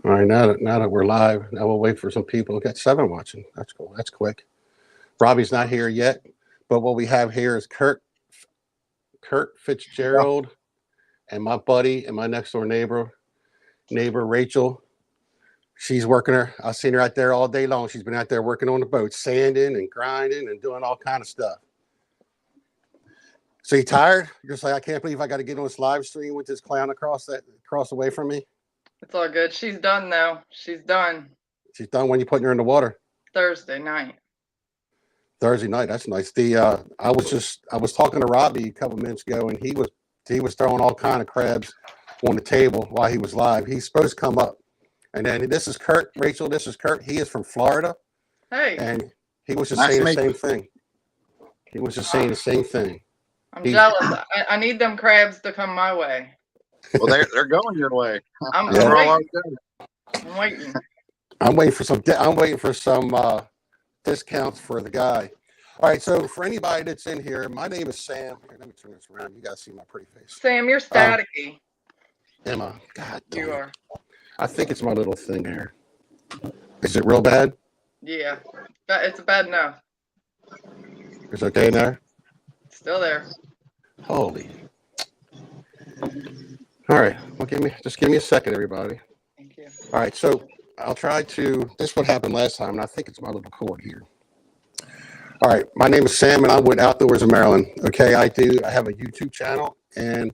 All right, now that we're live, now we'll wait for some people. We got 7 watching. That's cool. That's quick. Robbie's not here yet, but what we have here is Kurt Fitzgerald, and my buddy and my next door neighbor Rachel. She's working her. I've seen her out there all day long. She's been out there working on the boat, sanding and grinding and doing all kind of stuff. So you tired? You're just like, I can't believe I got to get on this live stream with this clown across away from me. It's all good. She's done though. She's done. She's done. When you putting her in the water? Thursday night. Thursday night. That's nice. I was talking to Robbie a couple minutes ago, and he was throwing all kind of crabs on the table while he was live. He's supposed to come up, and then this is Kurt. Rachel, this is Kurt. He is from Florida. Hey. And he was just saying the same thing. He was just saying the same thing. I'm jealous. I need them crabs to come my way. Well, they're going your way. I'm waiting. I'm waiting for some discounts for the guy. All right, so for anybody that's in here, my name is Sam. Here, let me turn this around. You guys see my pretty face. Sam, you're staticky. Am I? God damn. You are. I think it's my little thing here. Is it real bad? Yeah. It's bad enough. It's okay now? Still there. Holy. All right. Well, just give me a second, everybody. Thank you. All right, so I'll try to. This is what happened last time, and I think it's my little cord here. All right, my name is Sam, and I'm with Outdoors in Maryland. Okay, I have a YouTube channel, and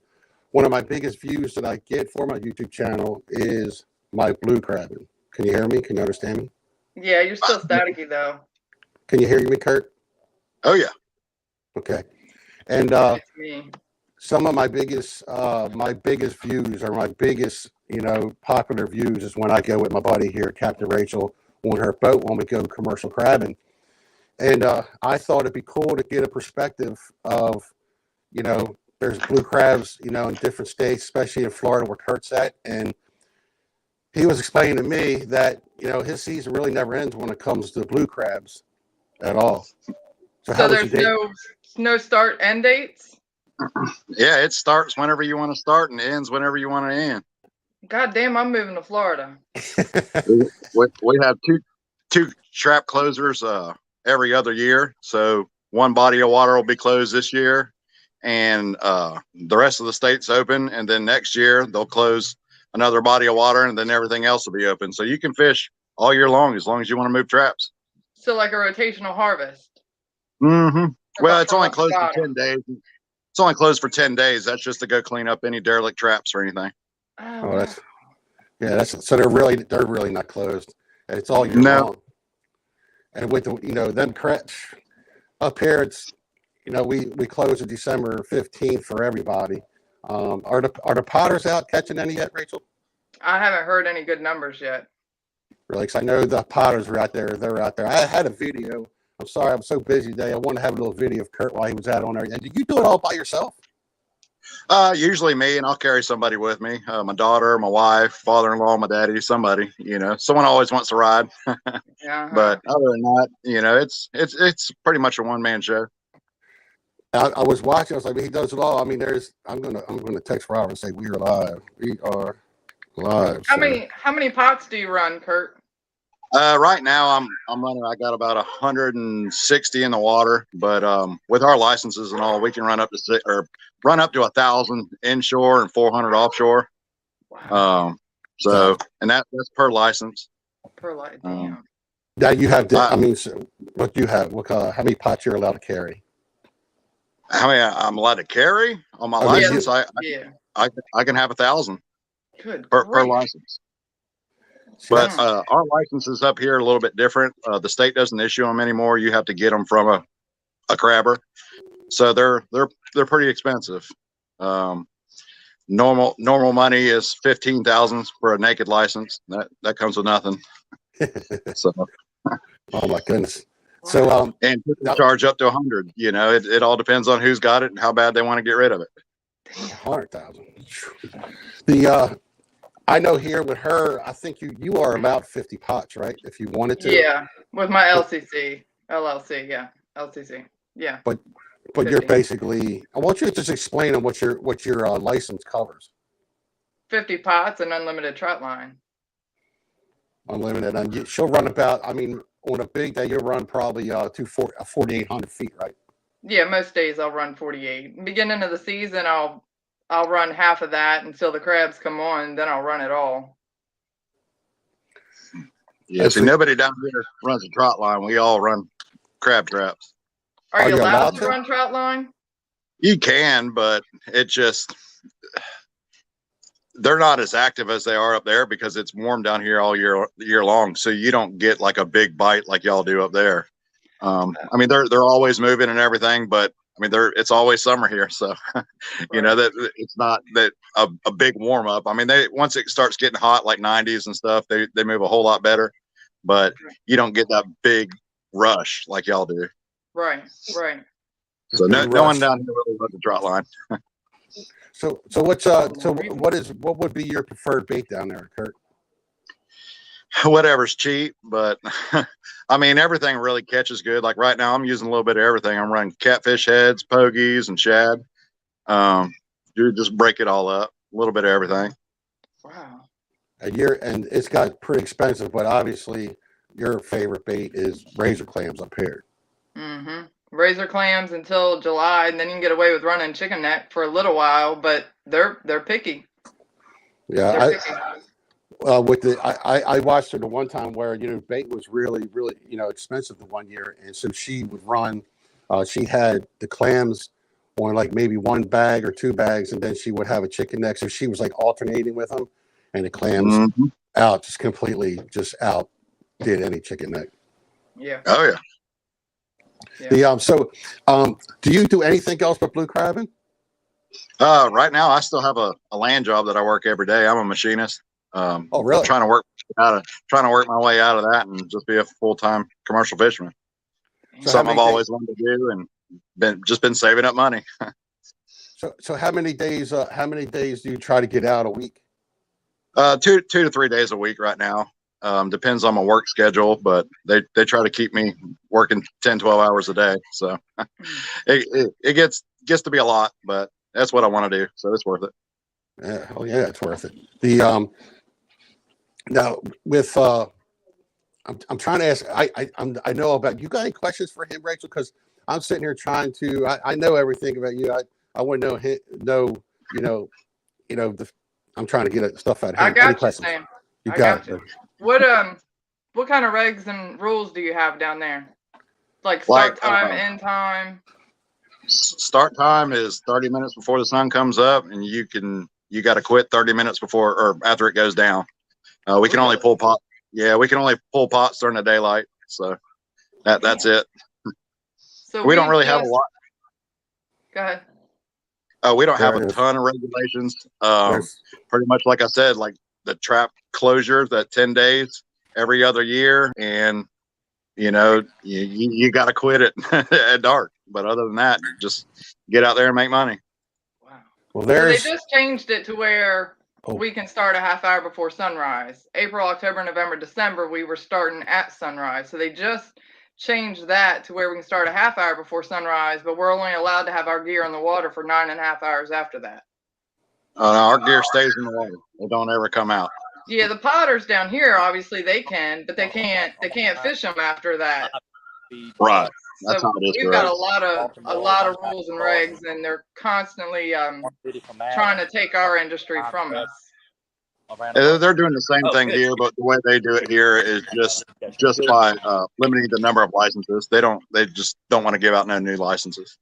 one of my biggest views that I get for my YouTube channel is my blue crabbing. Can you hear me? Can you understand me? Yeah, you're still staticky though. Can you hear me, Kurt? Oh yeah. Okay, and It's me. some of my biggest views, or my biggest, popular views, is when I go with my buddy here, Captain Rachel, on her boat when we go commercial crabbing. And I thought it'd be cool to get a perspective of, there's blue crabs, in different states, especially in Florida where Kurt's at. And he was explaining to me that, his season really never ends when it comes to blue crabs at all. So there's no start end dates? Yeah, it starts whenever you want to start and ends whenever you want to end. God damn, I'm moving to Florida. We have two trap closers every other year. So one body of water will be closed this year, and the rest of the state's open. And then next year they'll close another body of water, and then everything else will be open. So you can fish all year long as you want to move traps. So like a rotational harvest. Mm-hmm. Well, it's only closed for 10 days. It's only closed for 10 days. That's just to go clean up any derelict traps or anything. Oh, so they're really not closed. It's all year long. And with them crabs up here, it's we close on December 15th for everybody. Are the potters out catching any yet, Rachel? I haven't heard any good numbers yet. Really, because I know the potters are out there. They're out there. I had a video. I'm sorry, I'm so busy today. I want to have a little video of Kurt while he was out on there. And did you do it all by yourself? Usually me, and I'll carry somebody with me. My daughter, my wife, father-in-law, my daddy, somebody. Someone always wants to ride. Yeah. But other than that, it's pretty much a one-man show. I was watching. I was like, he does it all. I mean, I'm gonna text Robert and say we are live. We are live. How many pots do you run, Kurt? Right now I'm running. I got about 160 in the water, but with our licenses and all, we can run up to 1,000 inshore and 400 offshore. Wow. And that's per license. Per license. Now you have. What do you have? How many pots you're allowed to carry? How many I'm allowed to carry on my license? I can have 1,000 per license. But our licenses up here are a little bit different. The state doesn't issue them anymore. You have to get them from a crabber, so they're pretty expensive. Normal money is $15,000 for a naked license. That comes with nothing. So, oh my goodness. So and charge up to 100. It all depends on who's got it and how bad they want to get rid of it. 100,000. I know here with her, I think you are about 50 pots, right? If you wanted to. Yeah, with my LLC, yeah, LCC, yeah. But 50. You're basically. I want you to just explain on what your license covers. 50 pots and unlimited trot line. unlimited, and she'll run about. I mean, on a big day, you'll run probably 4,800 feet, right? Yeah, most days I'll run 48. Beginning of the season, I'll run half of that until the crabs come on, then I'll run it all. Yeah, see, nobody down here runs a trot line. We all run crab traps. Are you allowed to run trout line? You can, but it just, they're not as active as they are up there because it's warm down here all year long. So you don't get like a big bite like y'all do up there. I mean, they're always moving and everything, but I mean, it's always summer here. So, you know, that it's not that a big warm up. I mean, once it starts getting hot, like 90s and stuff, they move a whole lot better, but you don't get that big rush like y'all do. Right. So no one down here really runs a trot line. So what would be your preferred bait down there, Kurt? Whatever's cheap, but I mean, everything really catches good. Like right now I'm using a little bit of everything. I'm running catfish heads, pogies, and shad. You just break it all up, a little bit of everything. Wow. And it's got pretty expensive, but obviously your favorite bait is razor clams up here. Mm-hmm. Razor clams until July, and then you can get away with running chicken neck for a little while, but they're picky. Yeah, I watched her the one time where, you know, bait was really, you know, expensive the one year, and so she would run. She had the clams on like maybe one bag or two bags, and then she would have a chicken neck. So she was like alternating with them, and the clams just completely out did any chicken neck. Yeah. Oh yeah. Do you do anything else but blue crabbing? Right now I still have a land job that I work every day. I'm a machinist. Oh, really? Trying to work my way out of that and just be a full-time commercial fisherman. So something I've always wanted to do and been saving up money. So how many days do you try to get out a week? 2 to 3 days a week right now. Depends on my work schedule, but they try to keep me working 10, 12 hours a day. So it gets to be a lot, but that's what I want to do. So it's worth it. Yeah, oh yeah, it's worth it. Now with I'm trying to ask. I know about you. Got any questions for him, Rachel? Because I'm sitting here trying to. I know everything about you. I want to know. I'm trying to get stuff out of him. I got you, Sam. You got it. What kind of regs and rules do you have down there? Like start time, end time? Start time is 30 minutes before the sun comes up, and you got to quit 30 minutes before or after it goes down. We can only pull pot. Yeah, we can only pull pots during the daylight. So that's it. So we don't really have a lot. Go ahead. We don't have a ton of regulations. Pretty much like I said, like the trap closure, that 10 days every other year, and you got to quit it at dark. But other than that, just get out there and make money. Wow. Well, so they just changed it to where we can start a half hour before sunrise. April, October, November, December, we were starting at sunrise. So they just changed that to where we can start a half hour before sunrise, but we're only allowed to have our gear in the water for 9.5 hours after that. Our gear stays in the water. They don't ever come out. Yeah, the potters down here, obviously they can, but they can't fish them after that. Right. That's how it is. We've got a lot of rules and regs, and they're constantly trying to take our industry from us. They're doing the same thing here, but the way they do it here is just by limiting the number of licenses. They just don't want to give out no new licenses.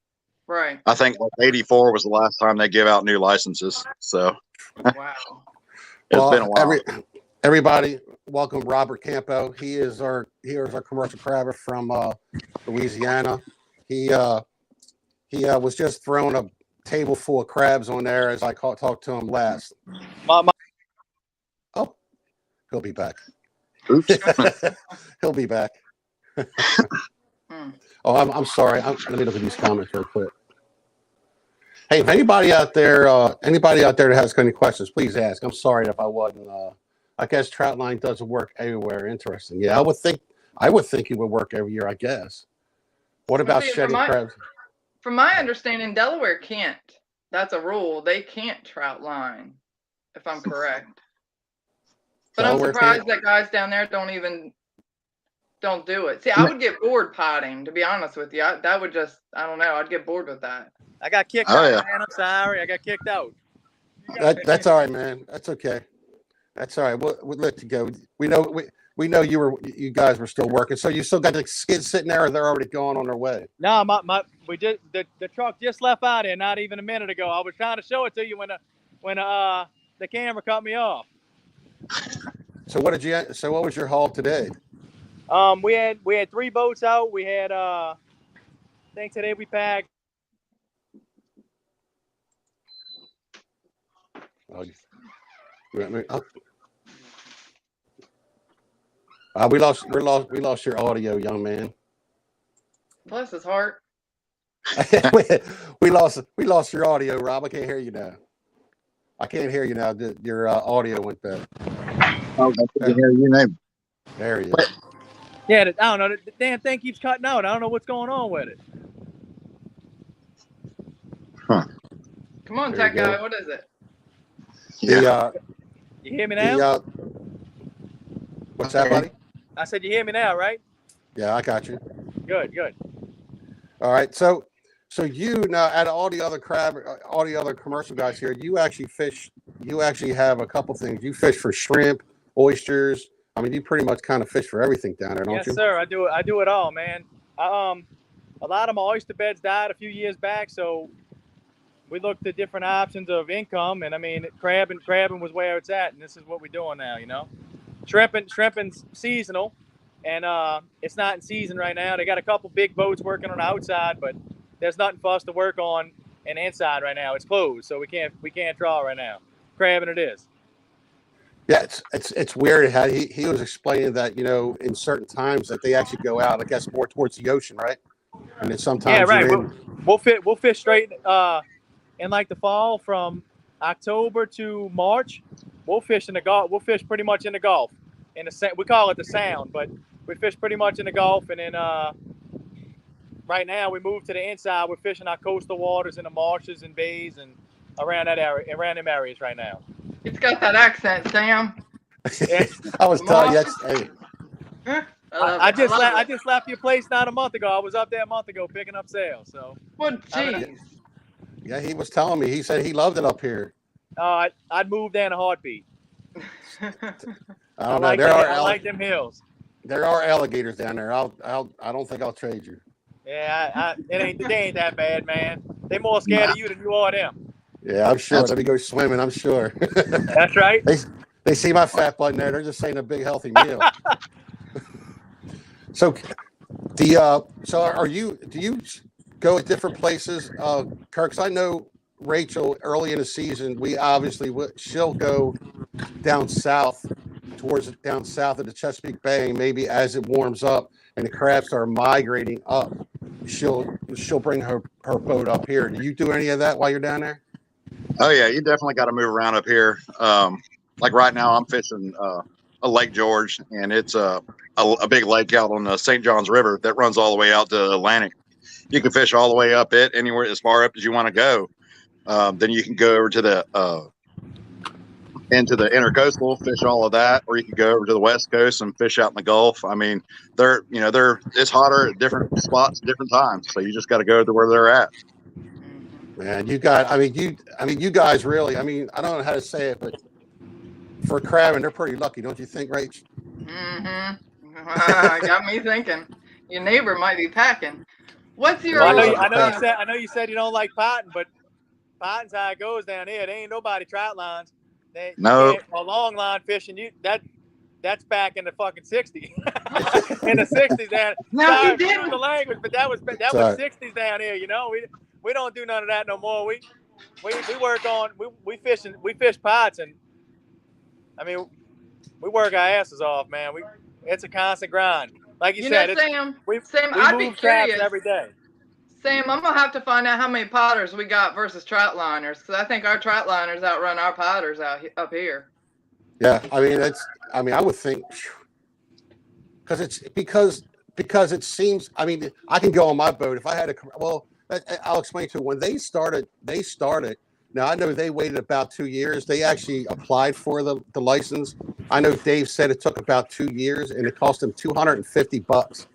Right. I think 84 was the last time they gave out new licenses. So wow. It's been a while. Everybody, welcome Robert Campo. He is our commercial crabber from Louisiana. He was just throwing a table full of crabs on there as I talked to him last. Oh, he'll be back. Oops. He'll be back. Oh, I'm sorry. Let me look at these comments real quick. Hey, if anybody out there that has any questions, please ask. I'm sorry if I wasn't. I guess trout line doesn't work everywhere. Interesting. Yeah, I would think it would work every year. I guess. What about shedding crabs? From my understanding, Delaware can't. That's a rule. They can't trout line, if I'm correct. But I'm Delaware surprised can't? that guys down there don't do it. See, I would get bored potting, to be honest with you. That would just, I don't know, I'd get bored with that. I got kicked Oh, out, yeah. man. I'm sorry. I got kicked out. That's all right, man. That's okay. That's all right. We'll let you go. We know you guys were still working. So you still got the skids sitting there, or they're already gone on their way? No, we did the truck just left out here not even a minute ago. I was trying to show it to you when the camera cut me off. So what was your haul today? We had 3 boats out. We had I think today we packed. Oh, we lost your audio, young man. Bless his heart. we lost your audio, Rob. I can't hear you now. Your audio went bad. Oh, that's what you hear your name. There he is. Yeah, I don't know. The damn thing keeps cutting out. I don't know what's going on with it. Come on, There you tech go. guy. What is it? Yeah. You hear me now? What's that, buddy? I said you hear me now, right? Yeah, I got you. Good. All right. So you now, out of all the other commercial guys here, you actually have a couple things. You fish for shrimp, oysters. I mean, you pretty much kind of fish for everything down there, don't you? Yes, sir. I do it all, man. A lot of my oyster beds died a few years back, so we looked at different options of income, and I mean, crabbing was where it's at, and this is what we're doing now, you know. Shrimping's seasonal, and it's not in season right now. They got a couple big boats working on the outside, but there's nothing for us to work on in the inside right now. It's closed, so we can't draw right now. Crabbing it is. Yeah, it's weird how he was explaining that, you know, in certain times that they actually go out, I guess, more towards the ocean, right? And then sometimes yeah, right. We'll fish straight in like the fall from October to March. We'll fish in the Gulf. We'll fish pretty much in the Gulf. We call it the Sound, but we fish pretty much in the Gulf. And then right now we move to the inside. We're fishing our coastal waters in the marshes and bays and around that area, around them areas right now. It's got that accent, Sam. Yeah. I was telling you. Hey, I just left your place not a month ago. I was up there a month ago picking up sales. So. What? Jeez. Yeah, he was telling me. He said he loved it up here. I'd move there in a heartbeat. I don't know. I like them hills. There are alligators down there. I don't think I'll trade you. Yeah, they ain't that bad, man. They more scared of you than you are them. Yeah, I'm sure. Let me go swimming. I'm sure. That's right. They see my fat butt in there. They're just saying a big healthy meal. So, do you go at different places, Kirk? I know Rachel early in the season. She'll go down south of the Chesapeake Bay. Maybe as it warms up and the crabs start migrating up, she'll bring her boat up here. Do you do any of that while you're down there? Oh yeah, you definitely got to move around up here. Like right now, I'm fishing a Lake George, and it's a big lake out on the St. Johns River that runs all the way out to the Atlantic. You can fish all the way up it, anywhere as far up as you want to go. Then you can go over to into the intercoastal, fish all of that, or you can go over to the West Coast and fish out in the Gulf. I mean, it's hotter at different spots, different times. So you just got to go to where they're at. Man, you guys really, I don't know how to say it, but for crabbing, they're pretty lucky, don't you think, Rach? Mm-hmm. Got me thinking. Your neighbor might be packing. What's your? Well, I know you said you don't like potting, but potting's how it goes down here. There ain't nobody trout lines. No. A long line fishing, that's back in the fucking 60s. In the 60s, down. No, you didn't. The language, but that was 60s down here. You know, we don't do none of that no more. We work on we fish pots, and I mean we work our asses off, man. It's a constant grind. Like you said, Sam, we I'd be move traps curious every day. Sam, I'm gonna have to find out how many potters we got versus trout liners, because I think our trout liners outrun our potters up here. Yeah, I would think because it seems. I mean, I can go on my boat if I had I'll explain to you. When they started. Now I know they waited about 2 years. They actually applied for the license, I know Dave said it took about 2 years, and it cost him $250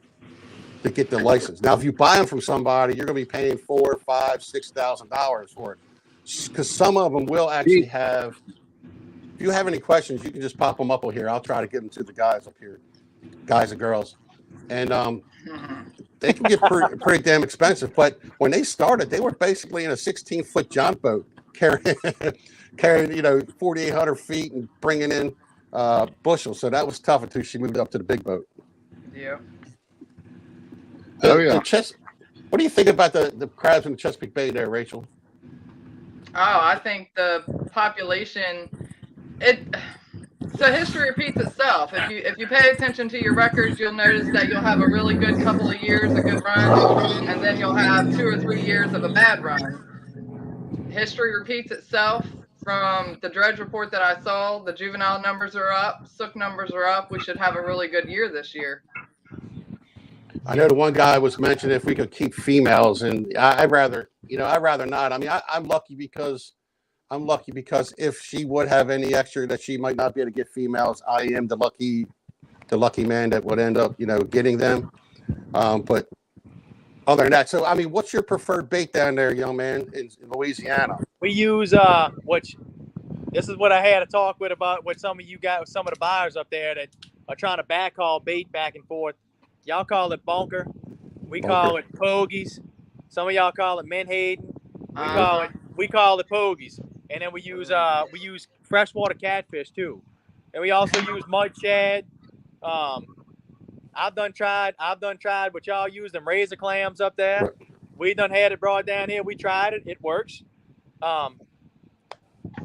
to get the license. Now, if you buy them from somebody, you're going to be paying $4,000, $5,000, $6,000 for it, because some of them will actually have. If you have any questions, you can just pop them up here. I'll try to give them to the guys up here, guys and girls, and they can get pretty damn expensive. But when they started, they were basically in a 16-foot John boat carrying 4,800 feet and bringing in bushels. So that was tough until she moved up to the big boat. Yeah. What do you think about the crabs in the Chesapeake Bay there, Rachel? Oh, I think the population, so history repeats itself. If you pay attention to your records, you'll notice that you'll have a really good couple of years, a good run, and then you'll have 2 or 3 years of a bad run. History repeats itself. From the dredge report that I saw, the juvenile numbers are up, sook numbers are up. We should have a really good year this year. I know the one guy was mentioning if we could keep females, and I'd rather not. I mean, I'm lucky because if she would have any extra that she might not be able to get females, I am the lucky man that would end up, getting them. But other than that, so I mean, what's your preferred bait down there, young man, in Louisiana? We use which this is what I had a talk with some of you guys, some of the buyers up there that are trying to backhaul bait back and forth. Y'all call it bunker. We call it pogies. Some of y'all call it menhaden. We call it pogies. And then we use freshwater catfish too. And we also use mud shad. I've done tried what y'all use, them razor clams up there. Right. We done had it brought down here. We tried it. It works.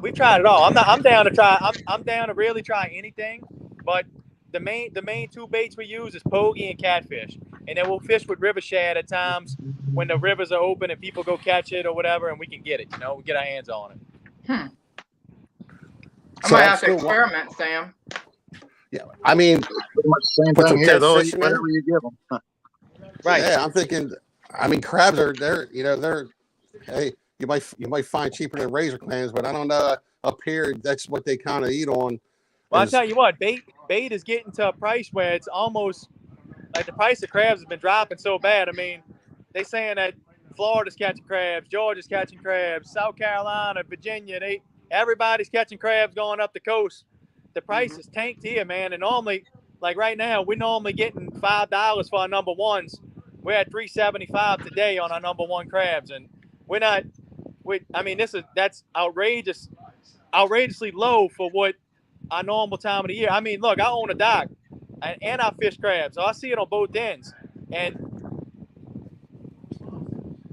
We tried it all. I'm down to really try anything. But the main 2 baits we use is pogie and catfish. And then we'll fish with river shad at times when the rivers are open and people go catch it or whatever, and we can get it. We get our hands on it. I might have to experiment, Sam. Yeah, I mean, pretty much the same thing here. They'll eat whatever you give them. Right. Yeah, I'm thinking. I mean, crabs are they're hey, you might find cheaper than razor clams, but I don't know up here that's what they kind of eat on. Well, I'll tell you what, bait is getting to a price where it's almost like the price of crabs has been dropping so bad. I mean, they saying that Florida's catching crabs, Georgia's catching crabs, South Carolina, Virginia, everybody's catching crabs going up the coast. The price is tanked here, man. And normally, like right now, we're normally getting $5 for our number ones. We're at $3.75 today on our number 1 crabs, and that's outrageously low for what our normal time of the year. I mean, look, I own a dock and I fish crabs, so I see it on both ends, and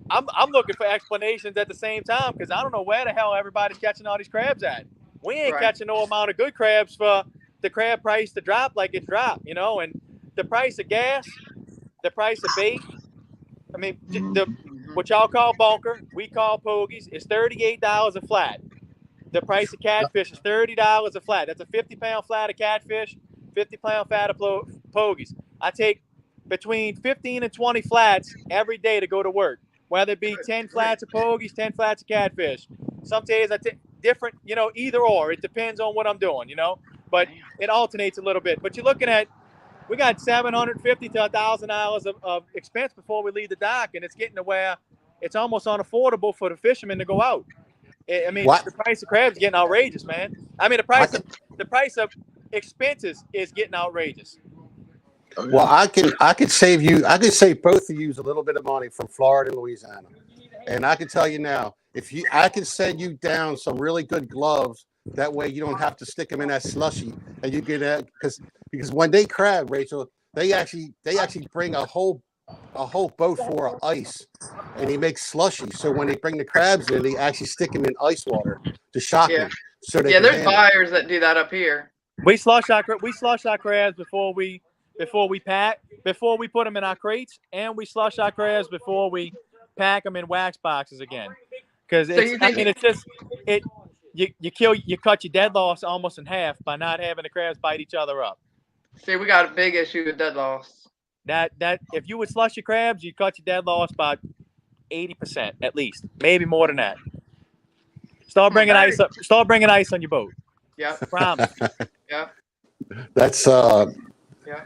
I'm looking for explanations at the same time because I don't know where the hell everybody's catching all these crabs at. We ain't catching no amount of good crabs for the crab price to drop like it's dropped, and the price of gas, the price of bait. I mean, what y'all call bunker, we call pogies, is $38 a flat. The price of catfish is $30 a flat. That's a 50-pound flat of catfish, 50-pound flat of pogies. I take between 15 and 20 flats every day to go to work, whether it be 10 flats of pogies, 10 flats of catfish. Some days I take different, either or. It depends on what I'm doing, but it alternates a little bit. But you're looking at, we got $750 to $1,000 of expense before we leave the dock, and it's getting to where it's almost unaffordable for the fishermen to go out. I mean, the price of crabs is getting outrageous, man. I mean, the price of expenses is getting outrageous. Well, I could save both of you a little bit of money from Florida and Louisiana, and I can tell you now, I can send you down some really good gloves. That way, you don't have to stick them in that slushy, and you get that because when they crab, Rachel, they actually bring a whole boat full of ice, and they make slushy. So when they bring the crabs in, they actually stick them in ice water to shock them. So there's buyers that do that up here. We slush our crabs before we pack, before we put them in our crates, and we slush our crabs before we pack them in wax boxes again. Because you cut your dead loss almost in half by not having the crabs bite each other up. See, we got a big issue with dead loss. That if you would slush your crabs, you cut your dead loss by 80% at least, maybe more than that. Start bringing ice on your boat. Yeah, promise. Yeah. That's Yeah.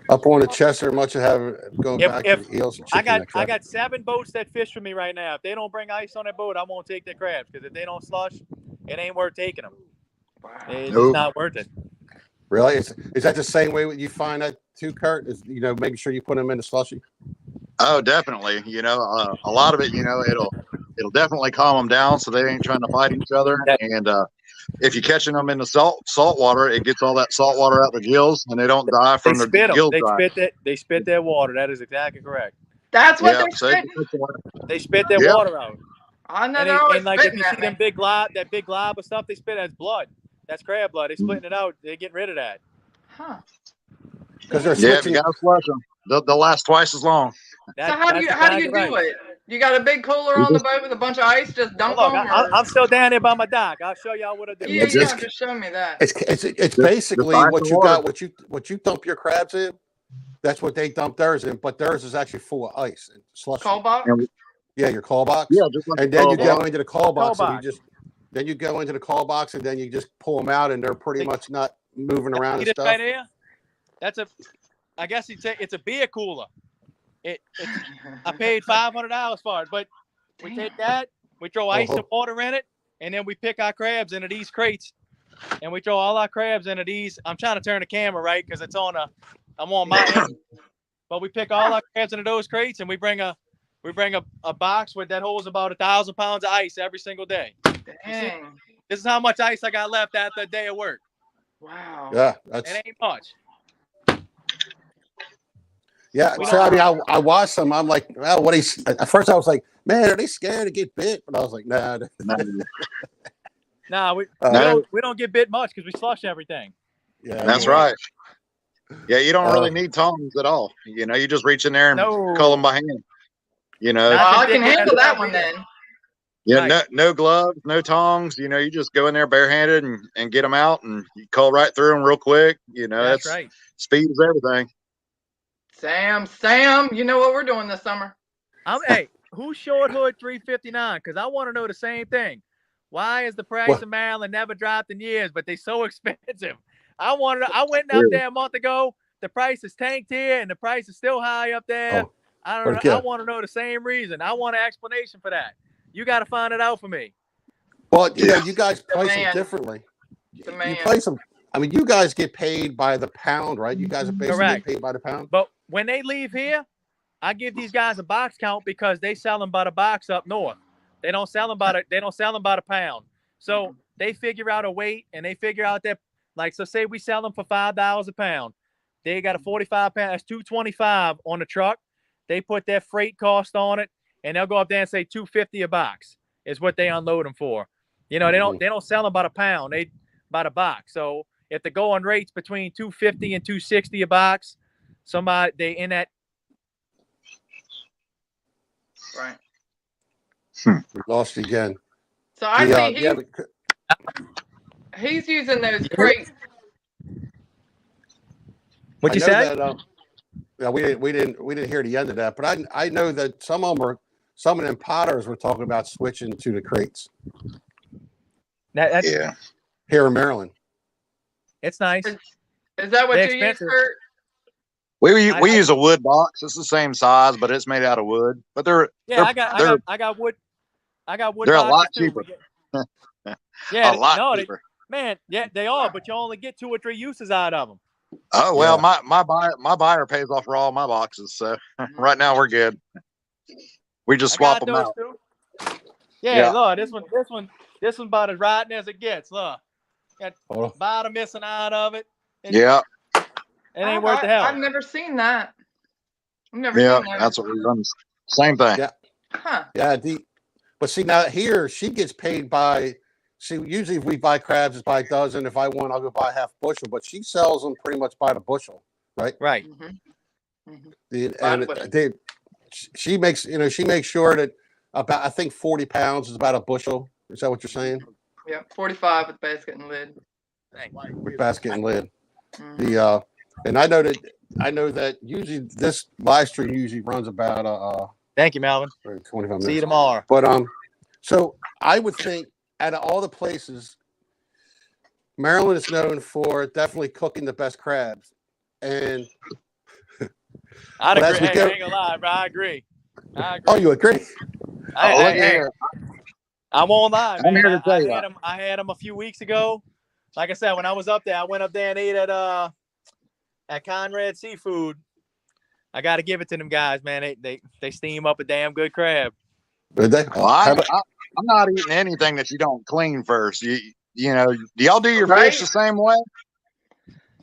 up on the Chester. Much of have going back to the eels and chicken. I got 7 boats that fish for me right now. If they don't bring ice on their boat, I won't take their crabs because if they don't slush, it ain't worth taking them. Wow. It's just not worth it. Really? Is that the same way you find that too, Kurt? Is making sure you put them in the slushy? Oh, definitely. A lot of it, it'll definitely calm them down so they ain't trying to fight each other. And if you're catching them in the salt water, it gets all that salt water out the gills, and they don't die from the gills. They spit their water. That is exactly correct. That's what they spit. They spit their water out. I know. And like if you see them that big glob of stuff they spit, that's blood. That's crab blood. They're splitting it out. They're getting rid of that. Huh. Because they're switching. You gotta flush them. They'll last twice as long. So how do you do it? You got a big cooler on the boat with a bunch of ice, just dunk them? I'm still down there by my dock. I'll show y'all what I do. Yeah, just show me that. It's basically what you got, what you dump your crabs in. That's what they dump theirs in, but theirs is actually full of ice and slush. Call box? Yeah, your call box. Yeah, just like and then you go into the call box and then you go into the call box and then you just pull them out and they're pretty much not moving around and stuff. Right here? I guess it's a beer cooler. I paid $500 for it, but we take that, we throw ice and water in it, and then we pick our crabs into these crates, and we throw all our crabs into these. I'm trying to turn the camera right because I'm on my end, but we pick all our crabs into those crates, and we bring a box that holds about 1,000 pounds of ice every single day. Dang. This is how much ice I got left after a day of work. Wow. Yeah, it ain't much. Yeah, so I mean, I watched them. I'm like, well, at first I was like, man, are they scared to get bit? But I was like, nah. Nah, we don't get bit much because we slush everything. Yeah, that's right. Yeah, you don't really need tongs at all. You just reach in there and cull them by hand. I can handle that one then. Yeah, no gloves, no tongs. You just go in there barehanded and get them out, and you cull right through them real quick. That's right. Speed is everything. Sam, you know what we're doing this summer? Hey, who's short hood 359? Because I want to know the same thing. Why is the price of marlin never dropped in years, but they're so expensive? I went out there a month ago. The price is tanked here, and the price is still high up there. I don't know. I want to know the same reason. I want an explanation for that. You got to find it out for me. Well, you guys price them differently. You price them. I mean, you guys get paid by the pound, right? You guys are basically get paid by the pound. But when they leave here, I give these guys a box count because they sell them by the box up north. They don't sell them by the pound. So they figure out a weight and they figure out that, so say we sell them for $5 a pound. They got a 45 pound. That's $225 on the truck. They put their freight cost on it, and they'll go up there and say $250 a box is what they unload them for. They don't sell them by the pound. They by the box. So if the going rate's between $250 and $260 a box, they in that. Right. We lost you again. So I see he's using those crates. What you say? Yeah, we didn't hear the end of that, but I know that some of them potters were talking about switching to the crates. That's here in Maryland. It's nice. Is that what you use, Kurt? We use a wood box. It's the same size, but it's made out of wood. But I got wood. They're a lot cheaper. Yeah, a lot cheaper. They are, but you only get 2 or 3 uses out of them. Oh well, my buyer pays off for all my boxes, so right now we're good. We just swap them out. Yeah, look, this one about as rotten as it gets. Look, got bottom missing out of it. It ain't worth the hell. I've never seen that. Seen that. That's what we've done. Same thing. Yeah. Huh. Yeah. But see, now here she gets paid by. See, usually if we buy crabs, it's by a dozen. If I want, I'll go buy half bushel. But she sells them pretty much by the bushel, right? Right. She makes sure that about, I think 40 pounds is about a bushel. Is that what you're saying? Yeah, 45 with basket and lid. With basket and lid. And I know that usually this live stream usually runs about Thank you, Melvin. 25 minutes. See you tomorrow. But so I would think out of all the places, Maryland is known for definitely cooking the best crabs. And I'd But as agree. we Hey, go- I ain't gonna lie, bro. I agree. oh, you agree? Oh, look at Hey, here. I won't lie, I'm man. here to tell you. I had them a few weeks ago. Like I said, when I was up there, I went up there and ate at Conrad Seafood. I got to give it to them guys, man. They steam up a damn good crab. Did they? Well, I'm not eating anything that you don't clean first. You know, do y'all do your fish the same way?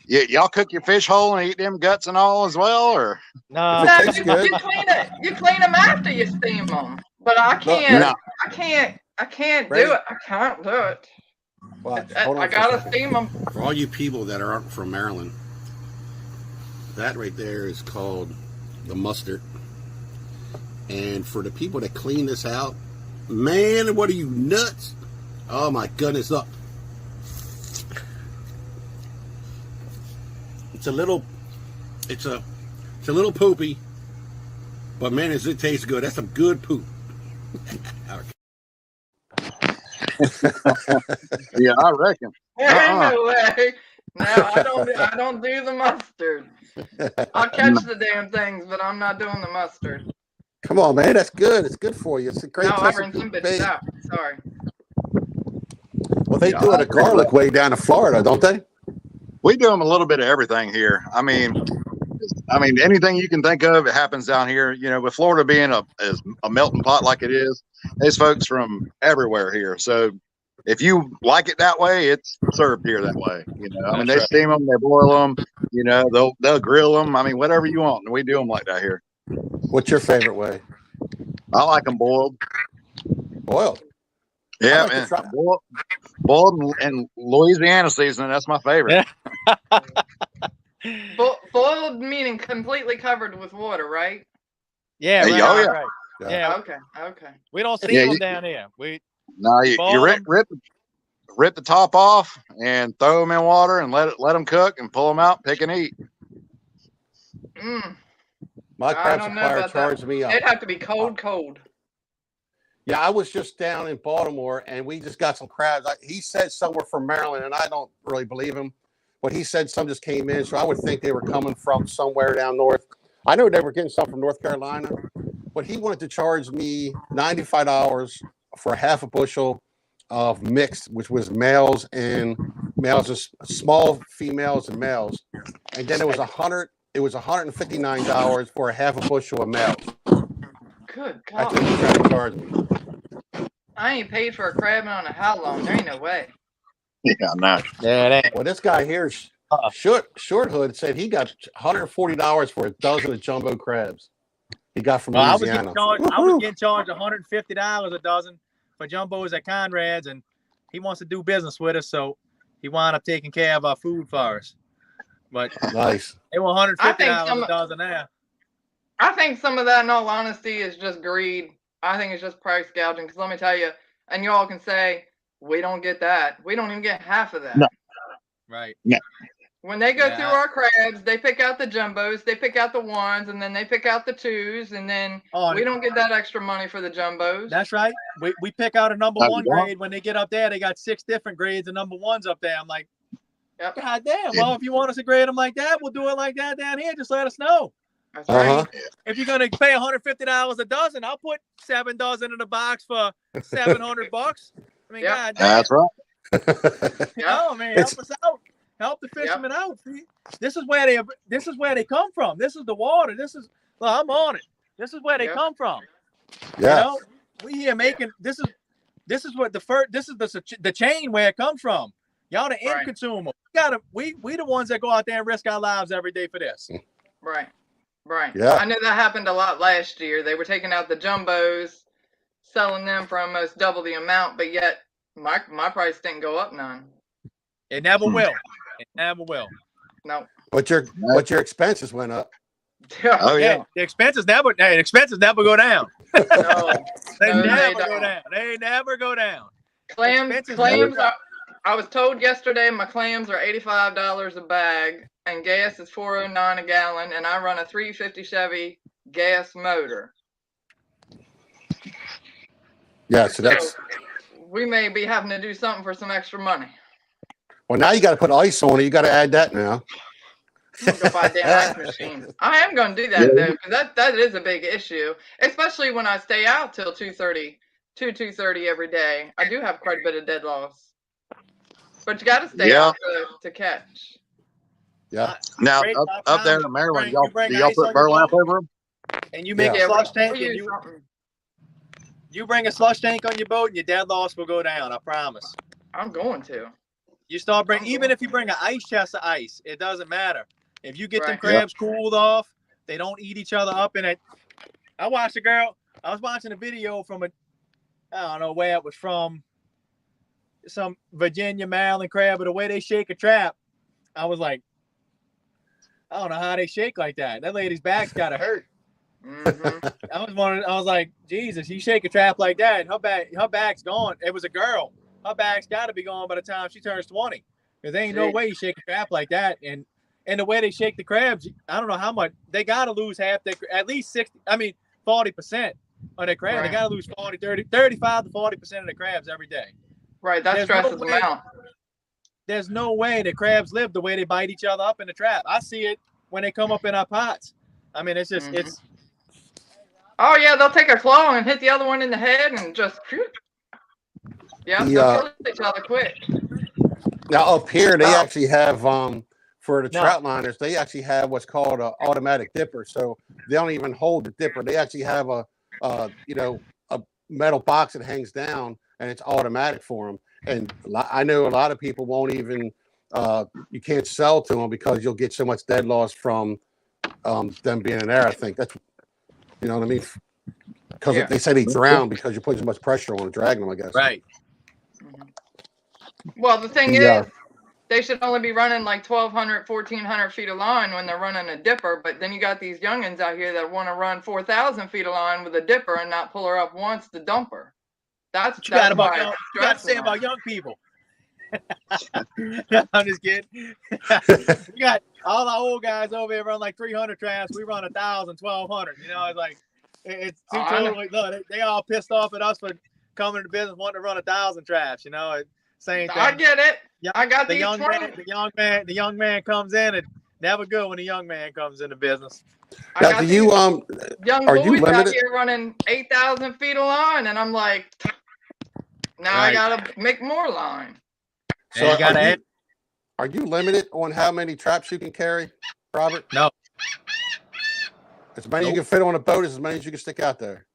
Y'all cook your fish whole and eat them guts and all as well, or No, If it tastes you good. clean it. You clean them after you steam them. But I can't. No. I can't Ready? do it. I can't do it. Watch. Hold on I for a gotta second. steam them. For all you people that aren't from Maryland, that right there is called the mustard. And for the people that clean this out, man, what are you, nuts? Oh my goodness, look. It's a little poopy, but man, does it taste good. That's some good poop. yeah, I reckon. Ain't no way. No, I don't do the mustard. I'll catch the damn things, but I'm not doing the mustard. Come on, man, that's good. It's good for you. It's a great No, I taste rinse of them bait. bitches out. Sorry. Well, they Yeah, do it I a garlic way down in Florida, don't they? We do them a little bit of everything here. I mean, anything you can think of, it happens down here. You know, with Florida being a melting pot like it is, there's folks from everywhere here. So if you like it that way, it's served here that way. You know, I mean, they steam them, they boil them. You know, they'll grill them. I mean, whatever you want, and we do them like that here. What's your favorite way? I like them boiled. Boiled. Yeah, like to man. try- Boiled and Louisiana seasoning. That's my favorite. Yeah. Boiled meaning completely covered with water, right? Yeah, Hey, right, oh, yeah. right. Yeah, Okay. we don't steam Yeah, them you- down here. No, you boil rip the top off and throw them in water and let them cook and pull them out, pick and eat. My I crab don't know supplier about charged that. me up. It'd have to be cold. Yeah, I was just down in Baltimore, and we just got some crabs. He said somewhere from Maryland, and I don't really believe him, but he said some just came in, so I would think they were coming from somewhere down north. I know they were getting some from North Carolina, but he wanted to charge me $95 for half a bushel of mixed, which was males, just small females and males, and then it was $159 for a half a bushel of males. Good That's God. what he tried to charge me. I ain't paid for a crab in I don't know how long. There ain't no way. Yeah, no. Yeah, Well, this guy here, Short Hood, said he got $140 for a dozen of jumbo crabs. He got from I Louisiana. was getting charged $150 a dozen for jumbos at Conrad's, and he wants to do business with us, so he wound up taking care of our food for us. But Nice. they were $150 a dozen there. I think some of that, in all honesty, is just greed. I think it's just price gouging. Because let me tell you, and you all can say, we don't get that. We don't even get half of that. No. Right. Yeah. When they go through our crabs, they pick out the jumbos, they pick out the ones, and then they pick out the twos, and then we don't get that extra money for the jumbos. That's right. We pick out a number one grade. When they get up there, they got 6 different grades of number ones up there. I'm like, God damn. Well, if you want us to grade them like that, we'll do it like that down here. Just let us know. That's right. If you're gonna pay $150 a dozen, I'll put 7 dozen in the box for $700. I mean, God damn. That's right. No, man, help us out. Help the fishermen out. See? This is where they come from. This is the water. I'm on it. This is where they come from. Yeah. You know, we here making this is what the chain where it comes from. Y'all the end consumer. We the ones that go out there and risk our lives every day for this. Right. Yeah. I know that happened a lot last year. They were taking out the jumbos, selling them for almost double the amount, but yet my price didn't go up none. It never will. It never will. No. But your expenses went up. Oh yeah. The expenses never go down. No. They No, never they go don't. down. They never go down. Clams. I was told yesterday my clams are $85 a bag, and gas is $4.09 a gallon, and I run a 350 Chevy gas motor. Yeah, so that's. We may be having to do something for some extra money. Well, now you got to put ice on it. You got to add that now. I'm gonna go buy a damn ice machine. I am gonna do that though, because that is a big issue, especially when I stay out till 2:30 every day. I do have quite a bit of dead loss, but you got to stay out to catch. Yeah. Now Great, up there in Maryland, y'all bring do y'all ice put on your burlap boat. over them? And you make Yeah. a slush tank, we'll and use something. you bring a slush tank on your boat, and your dead loss will go down. I promise. I'm going to. You start even if you bring an ice chest of ice, it doesn't matter. If you get them Right. crabs cooled off, they don't eat each other up in it. I watched a girl. I was watching a video from I don't know where it was from, some Virginia Maryland crab, but the way they shake a trap, I was like, I don't know how they shake like that. That lady's back's gotta hurt. Mm-hmm. I was like, Jesus, you shake a trap like that, and her back's gone. It was a girl. Her back's got to be gone by the time she turns 20. Because there ain't no way you shake a trap like that. And the way they shake the crabs, I don't know how much. They got to lose at least 40% of their crabs. Right. They got to lose 35 to 40% of the crabs every day. Right, that stresses them out. There's no way the crabs live the way they bite each other up in the trap. I see it when they come up in our pots. I mean, it's just, it's. Oh, yeah, they'll take a claw and hit the other one in the head and just, yeah, they'll kill each other quick. Now up here, they actually have for the No. trout liners, they actually have what's called an automatic dipper. So they don't even hold the dipper. They actually have a metal box that hangs down, and it's automatic for them. And I know a lot of people won't even you can't sell to them because you'll get so much dead loss from them being in there. I think that's, you know what I mean? Because they say they drown because you're putting so much pressure on and dragging them, I guess. Right. Well, the thing is, they should only be running like 1,200, 1,400 feet of line when they're running a dipper. But then you got these youngins out here that want to run 4,000 feet of line with a dipper and not pull her up once to dump her. That's you got to say about young people. I'm just kidding. We got all our old guys over here run like 300 traps. We run 1,000, 1,200. You know, it's like it's too totally. Look, they all pissed off at us for coming into business wanting to run 1,000 traps. You know, same thing. I get it. I got the young man comes in, and never good when a young man comes into business. I got young are you boys out limited? here running 8,000 feet of line, and I'm like, now I gotta make more line. So are you limited on how many traps you can carry, Robert? No. As many you can fit on a boat as many as you can stick out there.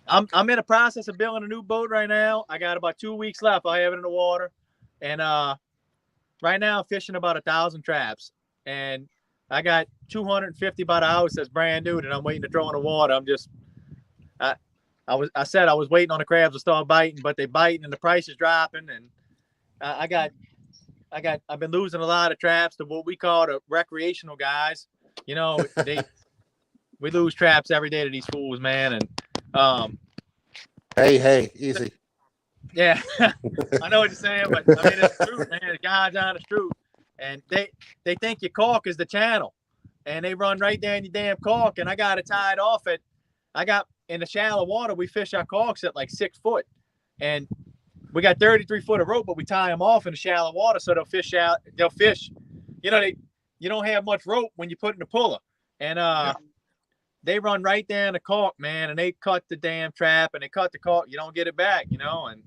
I'm in the process of building a new boat right now. I got about 2 weeks left. I have it in the water, and right now I'm fishing about 1,000 traps, and I got 250 by the house that's brand new that I'm waiting to throw in the water. I said I was waiting on the crabs to start biting, but they biting and the price is dropping, and I've been losing a lot of traps to what we call the recreational guys. You know, we lose traps every day to these fools, man. And hey, easy. Yeah, I know what you're saying, but I mean it's true, man. The God's honest truth. And they think your caulk is the channel, and they run right down your damn caulk. And I got it tied off in the shallow water. We fish our caulks at like 6 foot, and we got 33 foot of rope, but we tie them off in the shallow water so they'll fish out. They'll fish. You know, you don't have much rope when you put in the puller, and they run right down the caulk, man, and they cut the damn trap and they cut the caulk. You don't get it back, you know, and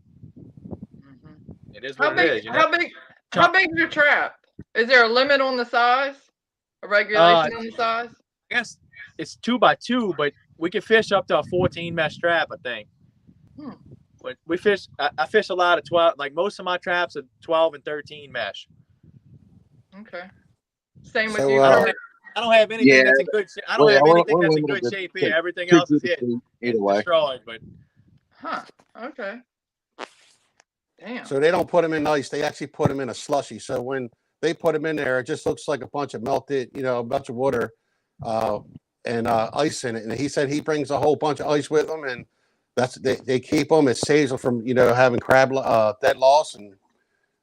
it is what it is. You know? How big is your trap? Is there a limit on the size? A regulation on the size? I guess it's 2 by 2, but we can fish up to a 14 mesh trap, I think. But we fish. I fish a lot of 12. Like most of my traps are 12 and 13 mesh. Okay. Same with you. I don't have anything that's in good shape. I don't have anything that's in good shape here. Everything else is hit. Either way. Destroyed, but. Okay. Damn. So they don't put them in ice. They actually put them in a slushy. So when they put them in there, it just looks like a bunch of melted, a bunch of water and ice in it. And he said he brings a whole bunch of ice with him, and they keep them. It saves them from having crab dead loss. And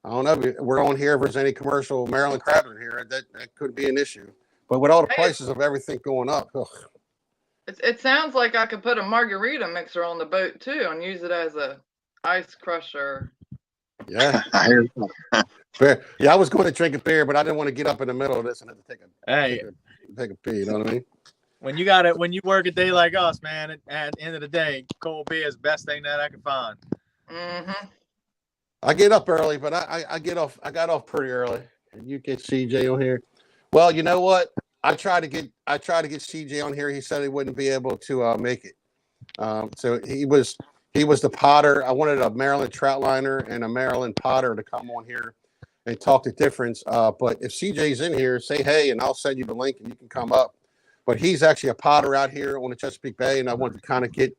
I don't know. We're on here if there's any commercial Maryland crab in here. That could be an issue. But with all the prices of everything going up, it sounds like I could put a margarita mixer on the boat too and use it as a ice crusher. Yeah. I hear Beer. Yeah, I was going to drink a beer, but I didn't want to get up in the middle of this and have to take a pee. You know what I mean? When you work a day like us, man, at the end of the day, cold beer is the best thing that I can find. Mm-hmm. I get up early, but I get off. I got off pretty early. And you get CJ on here. Well, you know what? I tried to get CJ on here. He said he wouldn't be able to make it. So he was the potter. I wanted a Maryland Troutliner and a Maryland potter to come on here and talk the difference. But if CJ's in here, say hey, and I'll send you the link, and you can come up. But he's actually a potter out here on the Chesapeake Bay, and I wanted to kind of get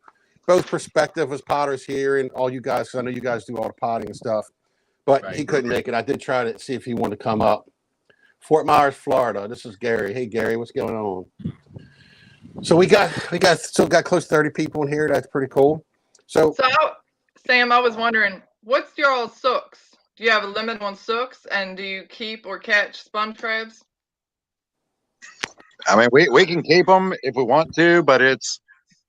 both perspective as potters here and all you guys, because I know you guys do all the potting and stuff. But he couldn't make it. I did try to see if he wanted to come up. Fort Myers, Florida. This is Gary. Hey, Gary, what's going on? So we got close to 30 people in here. That's pretty cool. So Sam, I was wondering, what's your all sooks? Do you have a limit on sooks, and do you keep or catch sponge crabs? I mean, we can keep them if we want to, but it's,